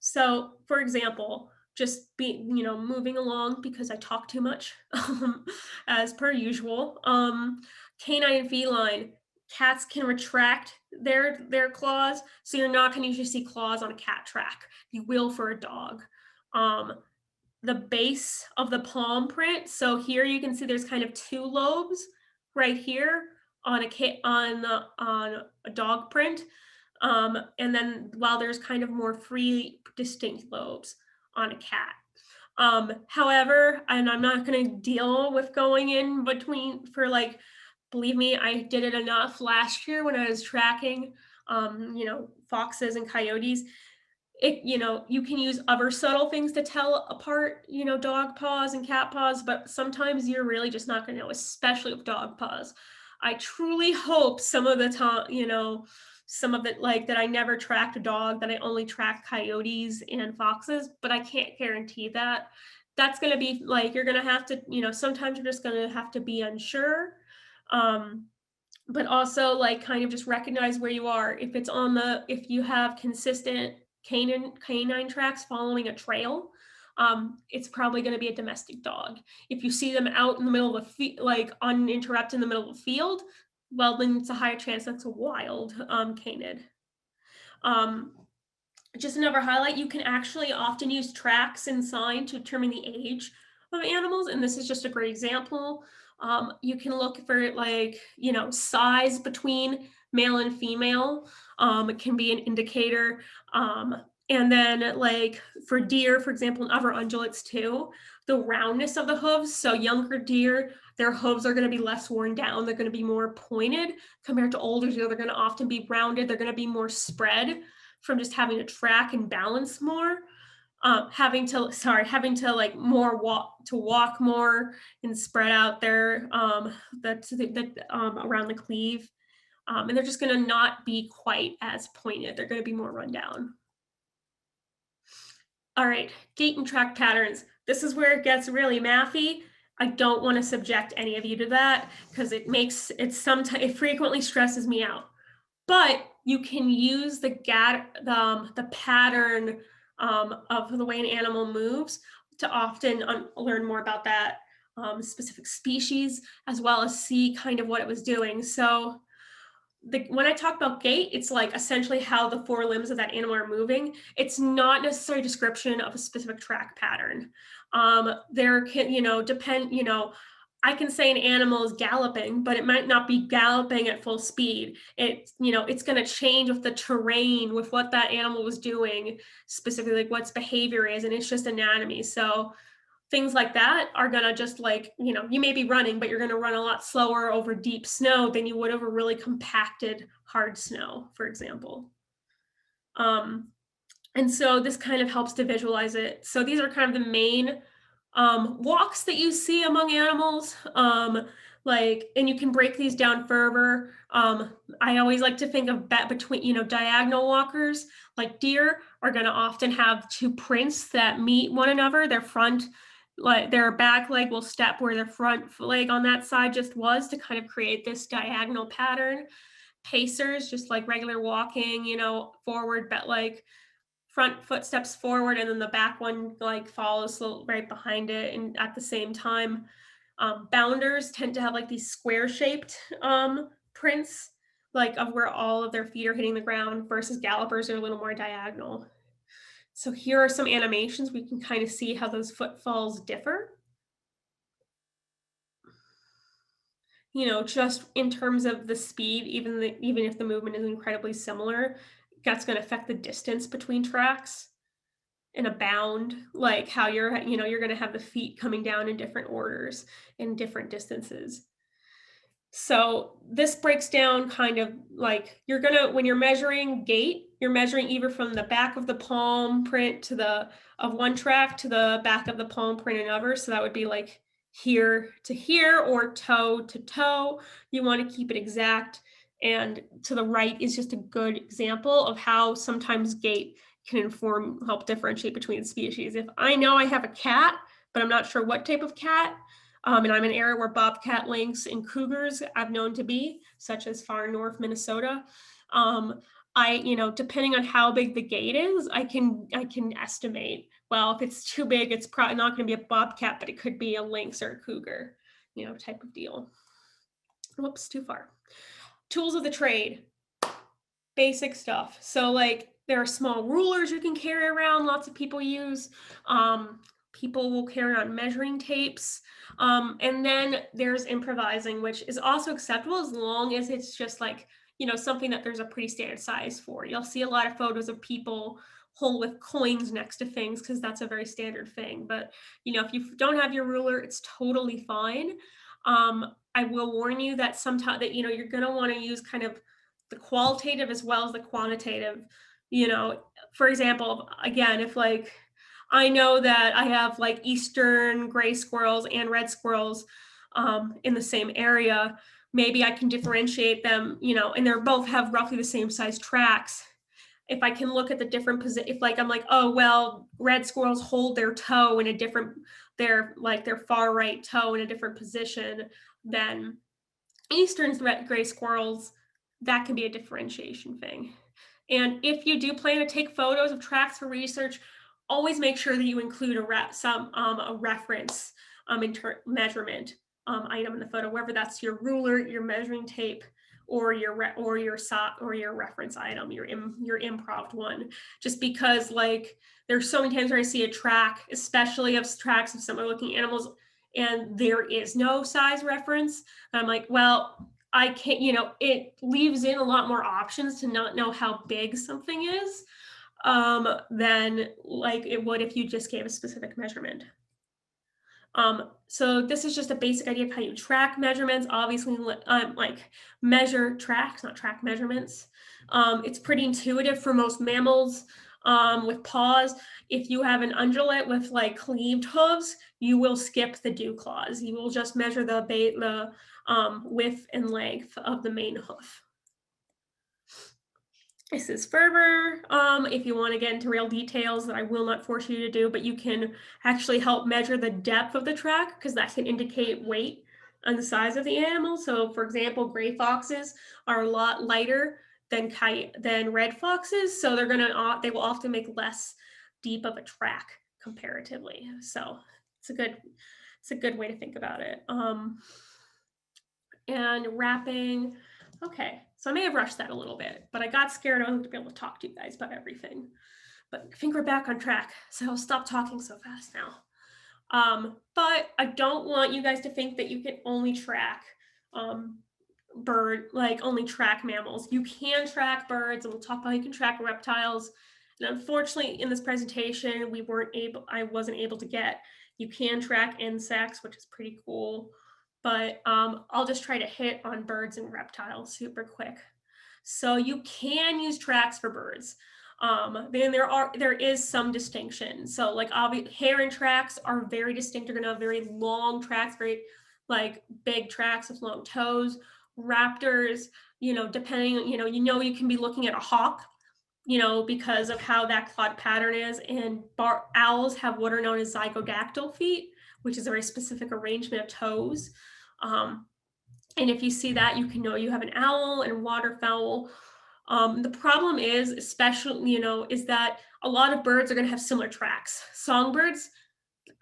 So for example, just moving along because I talk too much, as per usual. Canine and feline, cats can retract their claws, so you're not going to usually see claws on a cat track. You will for a dog. The base of the palm print. So here you can see there's kind of two lobes right here on a dog print. And then while there's kind of more free distinct lobes on a cat. However, and I'm not going to deal with going in between for like, believe me, I did it enough last year when I was tracking, foxes and coyotes. You can use other subtle things to tell apart, dog paws and cat paws, but sometimes you're really just not going to know, especially with dog paws. I truly hope some of the time, some of it like that I never tracked a dog, that I only tracked coyotes and foxes, but I can't guarantee that. That's going to be like, you're going to have to, sometimes you're just going to have to be unsure. But also like kind of just recognize where you are. If you have consistent canine tracks following a trail, it's probably going to be a domestic dog. If you see them out in the middle of like uninterrupted in the middle of a field, well, then it's a higher chance that's a wild canid. Just another highlight, you can actually often use tracks and sign to determine the age of animals, and this is just a great example. You can look for like, size between male and female. It can be an indicator. And then like for deer, for example, and other ungulates too, the roundness of the hooves. So younger deer, their hooves are going to be less worn down. They're going to be more pointed compared to older deer. They're going to often be rounded. They're going to be more spread from just having to track and balance more. Having to like walk more and spread out there around the cleave, and they're just going to not be quite as pointed. They're going to be more run down. All right, gait and track patterns. This is where it gets really mathy. I don't want to subject any of you to that because it frequently stresses me out. But you can use the pattern of the way an animal moves to often learn more about that specific species, as well as see kind of what it was doing. So when I talk about gait, it's like essentially how the four limbs of that animal are moving. It's not necessarily a description of a specific track pattern. There can, I can say an animal is galloping, but it might not be galloping at full speed. It's going to change with the terrain, with what that animal was doing, specifically like what its behavior is, and it's just anatomy. So things like that are going to just like, you may be running, but you're going to run a lot slower over deep snow than you would over really compacted hard snow, for example. And so this kind of helps to visualize it. So these are kind of the main walks that you see among animals, and you can break these down further. I always like to think of between, diagonal walkers, like deer are going to often have two prints that meet one another. Their back leg will step where their front leg on that side just was, to kind of create this diagonal pattern. Pacers, just like regular walking, forward, but like front foot steps forward and then the back one like follows right behind it and at the same time. Bounders tend to have like these square shaped prints, like of where all of their feet are hitting the ground versus gallopers are a little more diagonal. So here are some animations. We can kind of see how those footfalls differ. You know, just in terms of the speed, even if the movement is incredibly similar, that's going to affect the distance between tracks in a bound, like how you're going to have the feet coming down in different orders in different distances. So this breaks down kind of like when you're measuring gait, you're measuring either from the back of the palm print of one track to the back of the palm print another. So that would be like here to here or toe to toe. You want to keep it exact. And to the right is just a good example of how sometimes gait can help differentiate between species. If I know I have a cat, but I'm not sure what type of cat, and I'm in an area where bobcat, lynx, and cougars I've known to be, such as far north Minnesota. Depending on how big the gait is, I can estimate, well, if it's too big, it's probably not going to be a bobcat, but it could be a lynx or a cougar, type of deal. Whoops, too far. Tools of the trade, basic stuff. So like there are small rulers you can carry around, lots of people use. People will carry on measuring tapes. And then there's improvising, which is also acceptable as long as it's just like, something that there's a pretty standard size for. You'll see a lot of photos of people hold with coins next to things because that's a very standard thing. But, if you don't have your ruler, it's totally fine. I will warn you that sometimes that, you're going to want to use kind of the qualitative as well as the quantitative. For example, again, if like, I know that I have like eastern gray squirrels and red squirrels in the same area. Maybe I can differentiate them, and they're both have roughly the same size tracks. If I can look at the different position, if like I'm like, oh well, red squirrels hold their toe in a different, their far right toe in a different position than eastern gray squirrels, that can be a differentiation thing. And if you do plan to take photos of tracks for research, always make sure that you include a reference measurement item in the photo, whether that's your ruler, your measuring tape, or your reference item, your improv one. Just because like there's so many times where I see a track, especially of tracks of similar looking animals, and there is no size reference. And I'm like, well, I can't, it leaves in a lot more options to not know how big something is than like it would if you just gave a specific measurement. So this is just a basic idea of how you track measurements. Obviously, like measure tracks, not track measurements. It's pretty intuitive for most mammals with paws. If you have an ungulate with like cleaved hooves, you will skip the dew claws. You will just measure the width and length of the main hoof. This is further, if you want to get into real details that I will not force you to do, but you can actually help measure the depth of the track because that can indicate weight and the size of the animal. So for example, gray foxes are a lot lighter than red foxes. So they will often make less deep of a track comparatively. So it's a good way to think about it. And wrapping. Okay, so I may have rushed that a little bit, but I got scared I wasn't going to be able to talk to you guys about everything. But I think we're back on track, so I'll stop talking so fast now. But I don't want you guys to think that you can only track only track mammals. You can track birds, and we'll talk about how you can track reptiles. And unfortunately, in this presentation, I wasn't able to get. You can track insects, which is pretty cool. But I'll just try to hit on birds and reptiles super quick. So you can use tracks for birds. Then there is some distinction. So like heron tracks are very distinct. They're gonna have very long tracks, very like big tracks with long toes. Raptors, depending, you can be looking at a hawk, because of how that clawed pattern is. And owls have what are known as zygodactyl feet, which is a very specific arrangement of toes. And if you see that, you can know you have an owl and waterfowl. The problem is, especially, is that a lot of birds are going to have similar tracks. Songbirds,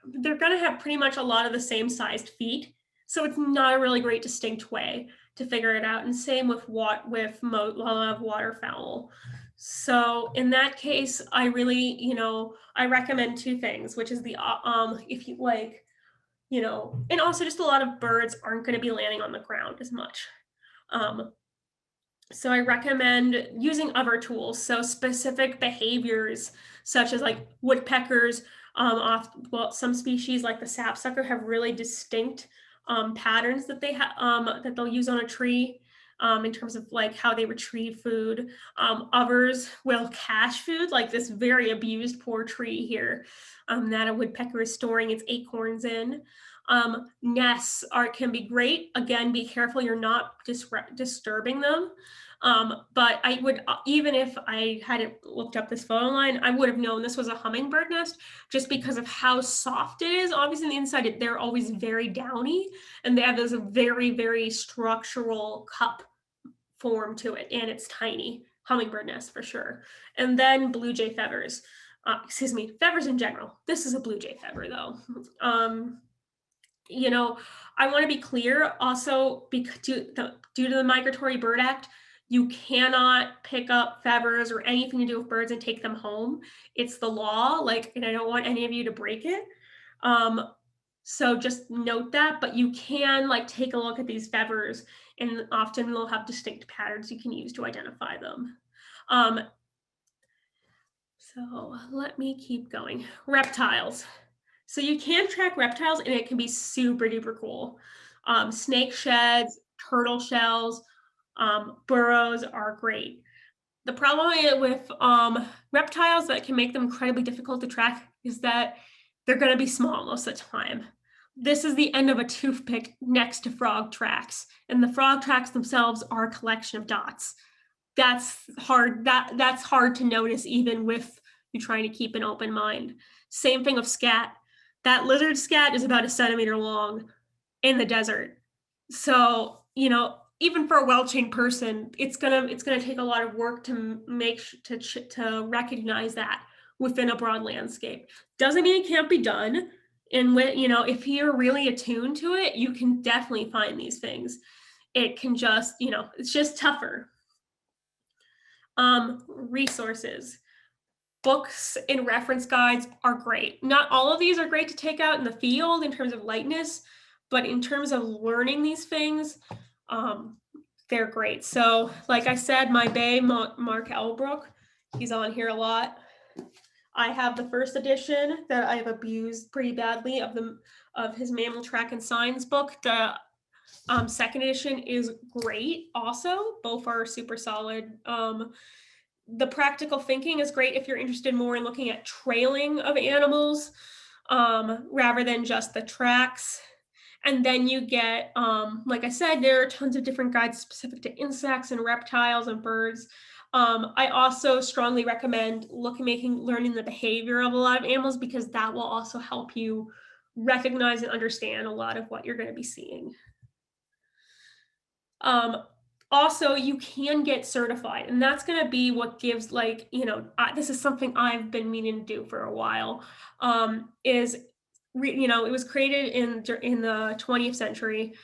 they're going to have pretty much a lot of the same sized feet. So it's not a really great distinct way to figure it out. And same with a lot of waterfowl. So in that case, I really, I recommend two things, which is if you like, and also just a lot of birds aren't going to be landing on the ground as much. So I recommend using other tools. So specific behaviors, such as like woodpeckers, some species like the sapsucker have really distinct patterns that that they'll use on a tree in terms of like how they retrieve food. Others will cache food, like this very abused poor tree here that a woodpecker is storing its acorns in. Nests can be great. Again, be careful you're not disturbing them. But I would, even if I hadn't looked up this photo line, I would have known this was a hummingbird nest just because of how soft it is. Obviously, on the inside, they're always very downy, and they have this very, very structural cup form to it, and it's tiny. Hummingbird nest for sure. And then blue jay feathers. Feathers in general. This is a blue jay feather though. I want to be clear also, because due to the Migratory Bird Act, you cannot pick up feathers or anything to do with birds and take them home. It's the law, and I don't want any of you to break it. So just note that, but you can take a look at these feathers, and often they'll have distinct patterns you can use to identify them. So let me keep going. Reptiles. So you can track reptiles, and it can be super duper cool. Snake sheds, turtle shells, burrows are great. The problem with reptiles that can make them incredibly difficult to track is that they're going to be small most of the time. This is the end of a toothpick next to frog tracks, and the frog tracks themselves are a collection of dots. That's hard. That's hard to notice even with you trying to keep an open mind. Same thing with scat. That lizard scat is about 1 centimeter long in the desert. So, even for a well-trained person, it's gonna take a lot of work to to recognize that within a broad landscape. Doesn't mean it can't be done. And if you're really attuned to it, you can definitely find these things. It can just, it's just tougher. Resources. Books and reference guides are great. Not all of these are great to take out in the field in terms of lightness, but in terms of learning these things, they're great. So like I said, my bae, Mark Albrook, he's on here a lot. I have the first edition that I have abused pretty badly of his Mammal Track and Signs book. The second edition is great also. Both are super solid. The practical thinking is great if you're interested more in looking at trailing of animals rather than just the tracks. And then you get, like I said, there are tons of different guides specific to insects and reptiles and birds. I also strongly recommend learning the behavior of a lot of animals, because that will also help you recognize and understand a lot of what you're going to be seeing. Also, you can get certified, and that's going to be what gives, this is something I've been meaning to do for a while, it was created in the 20th century,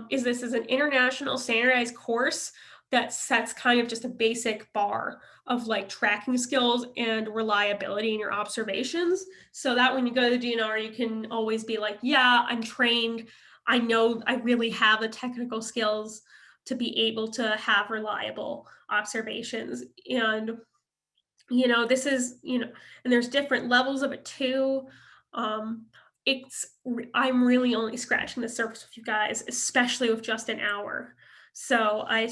this is an international standardized course that sets kind of just a basic bar of tracking skills and reliability in your observations, so that when you go to the DNR, you can always be like, yeah, I'm trained. I know I really have the technical skills to be able to have reliable observations. And, this is, and there's different levels of it too. I'm really only scratching the surface with you guys, especially with just an hour. So I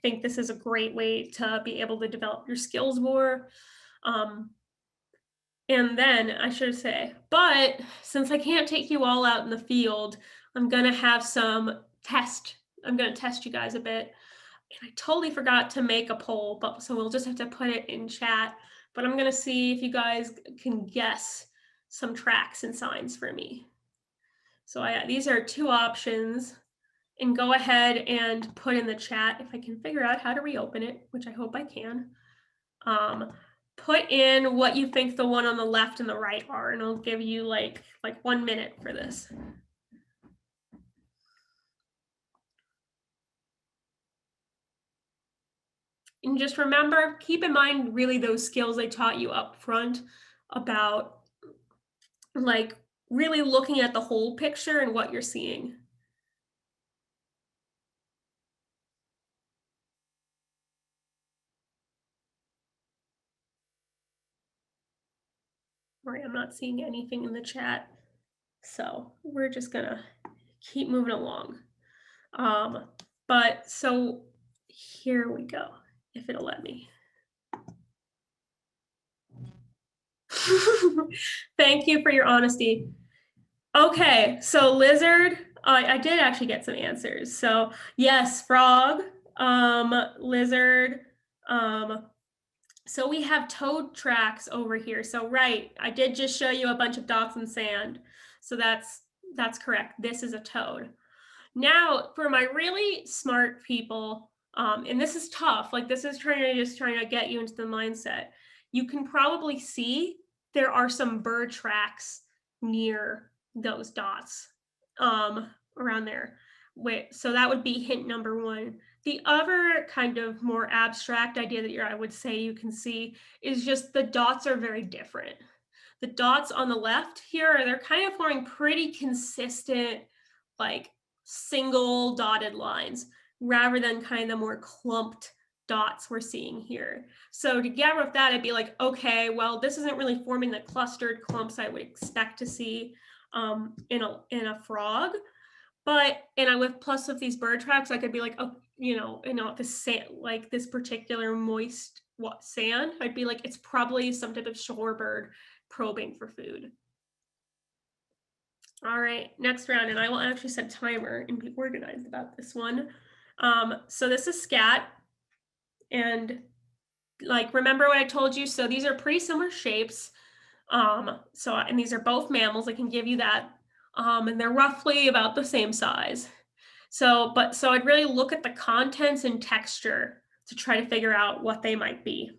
think this is a great way to be able to develop your skills more. And then I should say, but since I can't take you all out in the field, I'm going to have some I'm going to test you guys a bit. And I totally forgot to make a poll, so we'll just have to put it in chat. But I'm going to see if you guys can guess some tracks and signs for me. So these are 2 options, and go ahead and put in the chat if I can figure out how to reopen it, which I hope I can. Put in what you think the one on the left and the right are, and I'll give you like 1 minute for this. And just remember, keep in mind really those skills they taught you up front about like really looking at the whole picture and what you're seeing. All right, I'm not seeing anything in the chat. So we're just gonna keep moving along. But so here we go, if it'll let me. Thank you for your honesty. Okay, so lizard, I did actually get some answers. So yes, frog, lizard, so we have toad tracks over here. So right, I did just show you a bunch of dots in sand. So that's correct. This is a toad. Now, for my really smart people, and this is tough, like this is trying to get you into the mindset. You can probably see there are some bird tracks near those dots around there. Wait, so that would be hint number one. The other kind of more abstract idea that I would say you can see is just the dots are very different. The dots on the left here, they're kind of forming pretty consistent, like single dotted lines, rather than kind of the more clumped dots we're seeing here. So together with that, I'd be like, okay, well, this isn't really forming the clustered clumps I would expect to see in a frog. But with plus of these bird tracks, I could be like, oh, this sand, like this particular moist sand, I'd be like, it's probably some type of shorebird probing for food. All right, next round, and I will actually set timer and be organized about this one. So this is scat, and like remember what I told you. So these are pretty similar shapes. And these are both mammals. I can give you that. And they're roughly about the same size. So I'd really look at the contents and texture to try to figure out what they might be.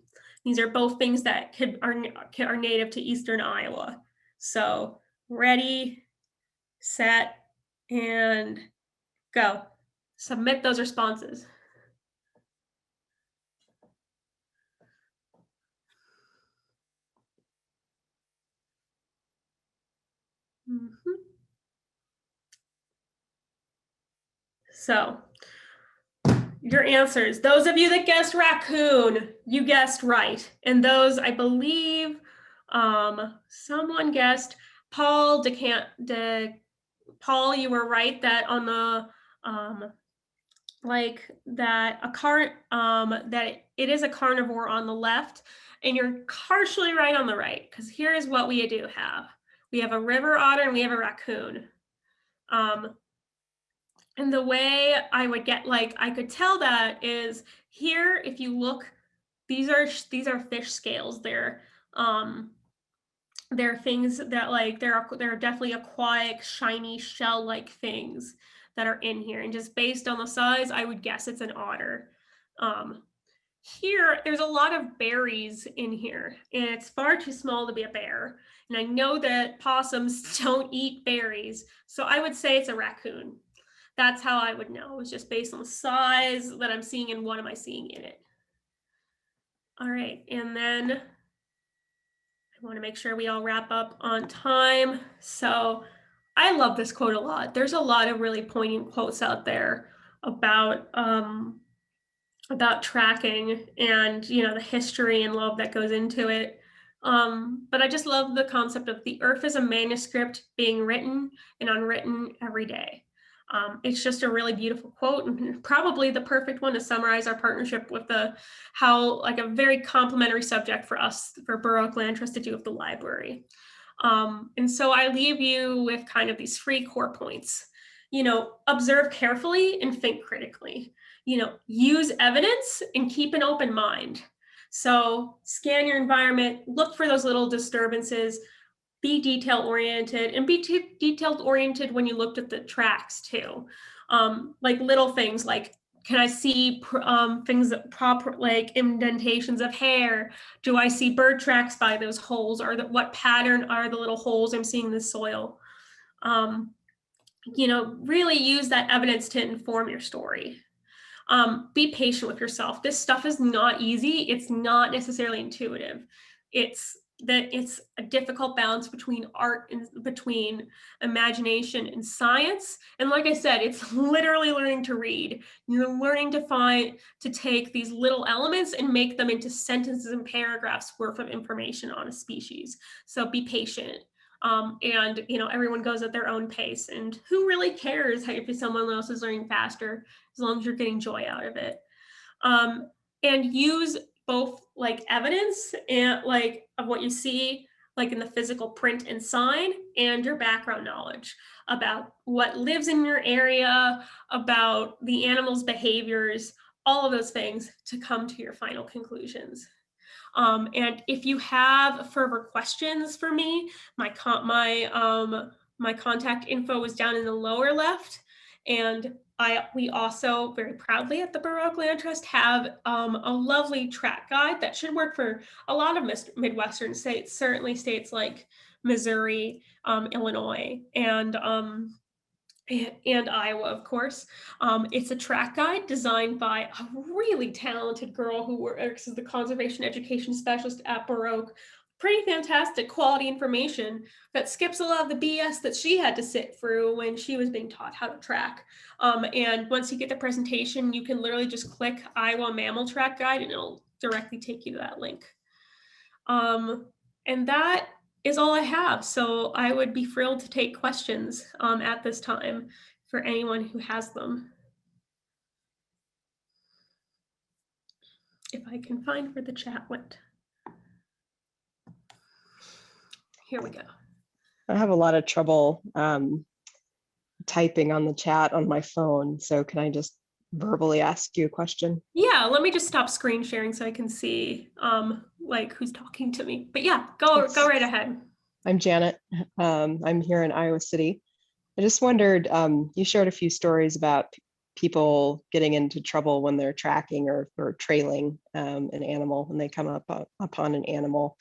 These are both things that are native to Eastern Iowa. So ready, set, and go. Submit those responses. So your answers, those of you that guessed raccoon, you guessed right. And those, I believe, someone guessed Paul Paul, you were right that on the that it is a carnivore on the left, and you're partially right on the right, because here's what we do have. We have a river otter and we have a raccoon. And the way I would get, I could tell that is here, if you look, these are fish scales. They're things that they're definitely aquatic, shiny shell-like things that are in here. And just based on the size, I would guess it's an otter. Here, there's a lot of berries in here, and it's far too small to be a bear. And I know that possums don't eat berries, so I would say it's a raccoon. That's how I would know. It's just based on the size that I'm seeing and what am I seeing in it. All right, and then I want to make sure we all wrap up on time. So I love this quote a lot. There's a lot of really poignant quotes out there about tracking and the history and love that goes into it. But I just love the concept of the earth is a manuscript being written and unwritten every day. It's just a really beautiful quote, and probably the perfect one to summarize our partnership with a very complementary subject for us, for Burr Oak Land Trust, to do with the library. And so I leave you with kind of these 3 core points. Observe carefully and think critically. Use evidence and keep an open mind. So scan your environment, look for those little disturbances, be detail-oriented, and be detail-oriented when you looked at the tracks too. Like little things like, can I see things that proper, like indentations of hair? Do I see bird tracks by those holes? Or what pattern are the little holes I'm seeing in the soil? Really use that evidence to inform your story. Be patient with yourself. This stuff is not easy. It's not necessarily intuitive. It's a difficult balance between art and between imagination and science. And like I said, it's literally learning to read. You're learning to take these little elements and make them into sentences and paragraphs worth of information on a species. So be patient. And everyone goes at their own pace, and who really cares if someone else is learning faster, as long as you're getting joy out of it. And use both like evidence and like of what you see like in the physical print and sign, and your background knowledge about what lives in your area, about the animal's behaviors, all of those things to come to your final conclusions. And if you have further questions for me, my contact info is down in the lower left. And we also very proudly at the Baroque Land Trust have a lovely track guide that should work for a lot of Midwestern states, certainly states like Missouri, Illinois, and Iowa, of course. It's a track guide designed by a really talented girl who works as the conservation education specialist at Baroque. Pretty fantastic quality information that skips a lot of the BS that she had to sit through when she was being taught how to track. And once you get the presentation, you can literally just click Iowa Mammal Track Guide and it'll directly take you to that link. And that is all I have. So I would be thrilled to take questions at this time for anyone who has them. If I can find where the chat went. Here we go. I have a lot of trouble typing on the chat on my phone. So can I just verbally ask you a question? Yeah, let me just stop screen sharing so I can see like who's talking to me. But yeah, go right ahead. I'm Janet. I'm here in Iowa City. I just wondered, you shared a few stories about people getting into trouble when they're tracking or trailing an animal when they come upon an animal.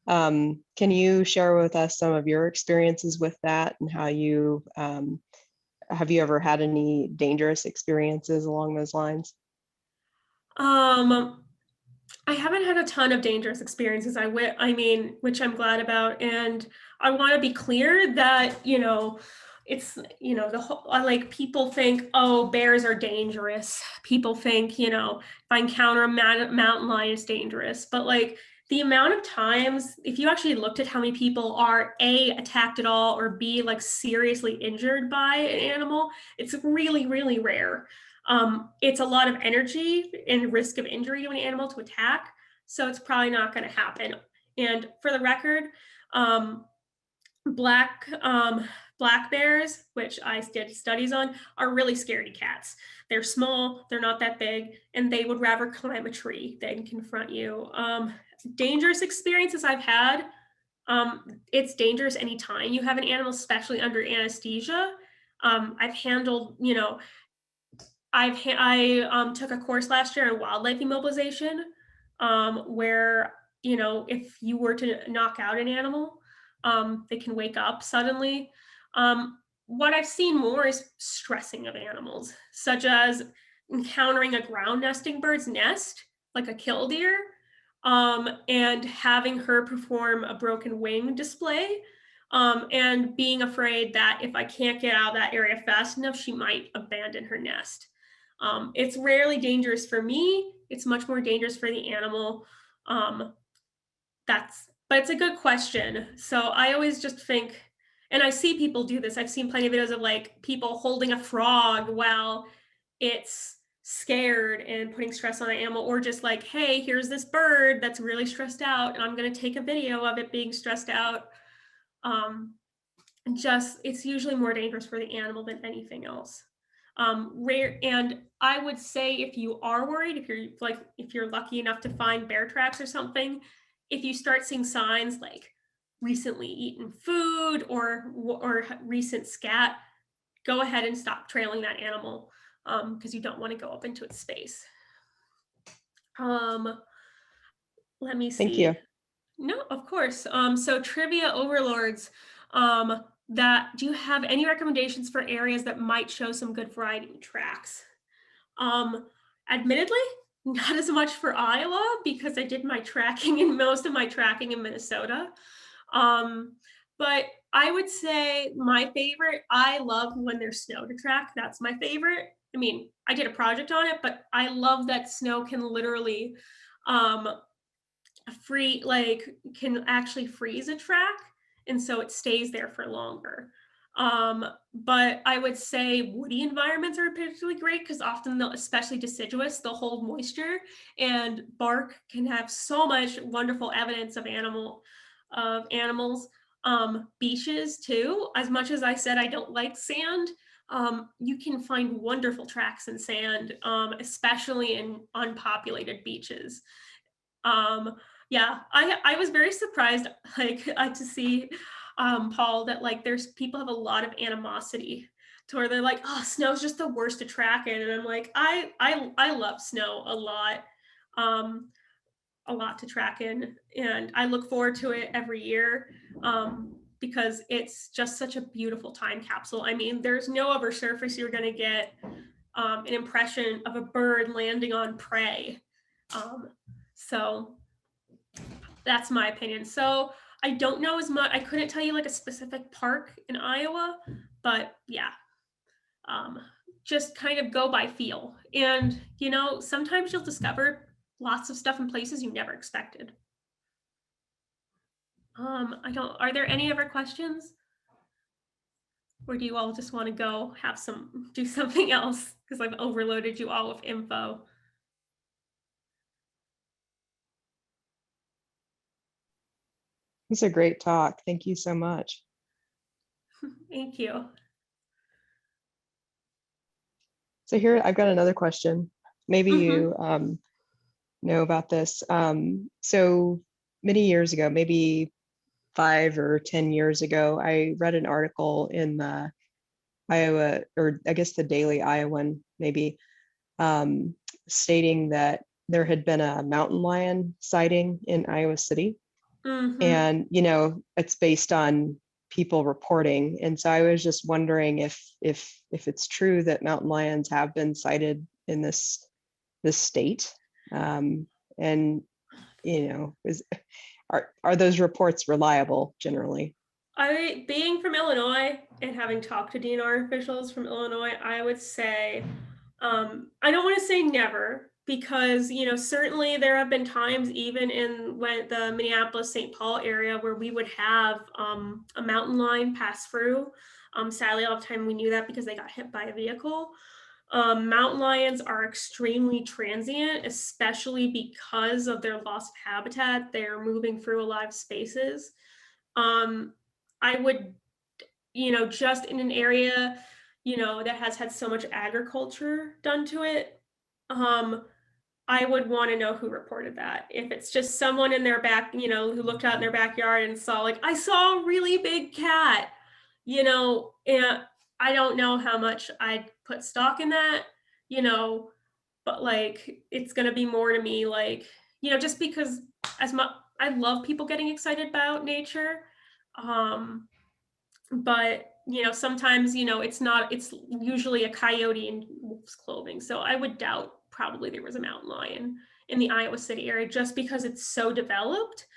Can you share with us some of your experiences with that and how you, have you ever had any dangerous experiences along those lines? I haven't had a ton of dangerous experiences, which I'm glad about. And I want to be clear that, it's, the whole, like people think, oh, bears are dangerous. People think, if I encounter a mountain lion, it's dangerous. But like the amount of times, if you actually looked at how many people are A, attacked at all, or B, like seriously injured by an animal, it's really, really rare. It's a lot of energy and risk of injury to an animal to attack. So it's probably not going to happen. And for the record, black bears, which I did studies on, are really scaredy cats. They're small, they're not that big, and they would rather climb a tree than confront you. Dangerous experiences I've had, it's dangerous anytime you have an animal, especially under anesthesia. I've handled, I took a course last year on wildlife immobilization, where, if you were to knock out an animal, they can wake up suddenly. What I've seen more is stressing of animals, such as encountering a ground nesting bird's nest, like a killdeer, and having her perform a broken wing display, and being afraid that if I can't get out of that area fast enough, she might abandon her nest. It's rarely dangerous for me. It's much more dangerous for the animal. But it's a good question. So I always just think, and I see people do this. I've seen plenty of videos of like people holding a frog while it's scared and putting stress on an animal, or just like, hey, here's this bird that's really stressed out and I'm going to take a video of it being stressed out. It's usually more dangerous for the animal than anything else. Rare, and I would say if you are worried, if you're lucky enough to find bear tracks or something, if you start seeing signs like recently eaten food or recent scat, go ahead and stop trailing that animal, because you don't want to go up into its space. Let me see. Thank you. No, of course. So trivia overlords, do you have any recommendations for areas that might show some good variety tracks? Admittedly, not as much for Iowa because I did my tracking and most of my tracking in Minnesota. But I would say my favorite, I love when there's snow to track. That's my favorite. I mean, I did a project on it, but I love that snow can literally can actually freeze a track. And so it stays there for longer. But I would say woody environments are particularly great because often, especially deciduous, they'll hold moisture, and bark can have so much wonderful evidence of animals. Beaches too. As much as I said I don't like sand, you can find wonderful tracks in sand, especially in unpopulated beaches. Yeah, I was very surprised, to see, Paul, that there's people have a lot of animosity to where they're like, oh, snow's just the worst to track in, and I'm like, I love snow a lot to track in, and I look forward to it every year, because it's just such a beautiful time capsule. I mean, there's no other surface you're going to get an impression of a bird landing on prey. So that's my opinion. So I don't know as much. I couldn't tell you a specific park in Iowa, but yeah, just kind of go by feel. And, sometimes you'll discover lots of stuff in places you never expected. Are there any other questions? Or do you all just want to go do something else? Because I've overloaded you all with info. It's a great talk. Thank you so much. Thank you. So here, I've got another question. Maybe you know about this. So many years ago, maybe 5 or 10 years ago, I read an article in the Iowa, or I guess the Daily Iowan, maybe, stating that there had been a mountain lion sighting in Iowa City. And, it's based on people reporting. And so I was just wondering if it's true that mountain lions have been sighted in this state. And, are those reports reliable generally? Being from Illinois and having talked to DNR officials from Illinois, I would say, I don't want to say never, because, certainly there have been times even in the Minneapolis, St. Paul area where we would have a mountain lion pass through. Sadly, all the time we knew that because they got hit by a vehicle. Mountain lions are extremely transient, especially because of their loss of habitat. They're moving through a lot of spaces. I would, just in an area, that has had so much agriculture done to it, I would want to know who reported that. If it's just someone in their back, who looked out in their backyard and saw I saw a really big cat, and I don't know how much I'd put stock in that, but it's going to be more to me, just because I love people getting excited about nature. But sometimes it's usually a coyote in wolf's clothing, so I would doubt probably there was a mountain lion in the Iowa City area just because it's so developed.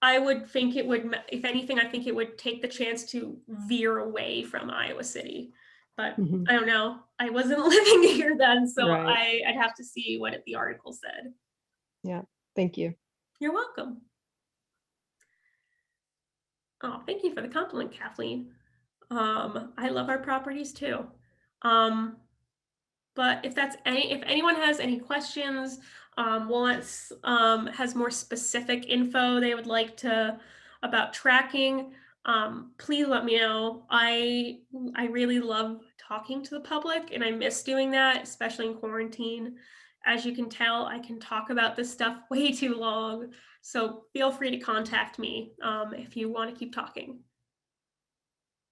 I would think it would, if anything, I think it would take the chance to veer away from Iowa City, but I don't know, I wasn't living here then, so right. I'd have to see what the article said. Yeah, thank you. You're welcome. Oh, thank you for the compliment, Kathleen. I love our properties too. But if anyone has any questions, has more specific info they would like about tracking, please let me know. I really love talking to the public, and I miss doing that, especially in quarantine. As you can tell, I can talk about this stuff way too long, so feel free to contact me if you want to keep talking.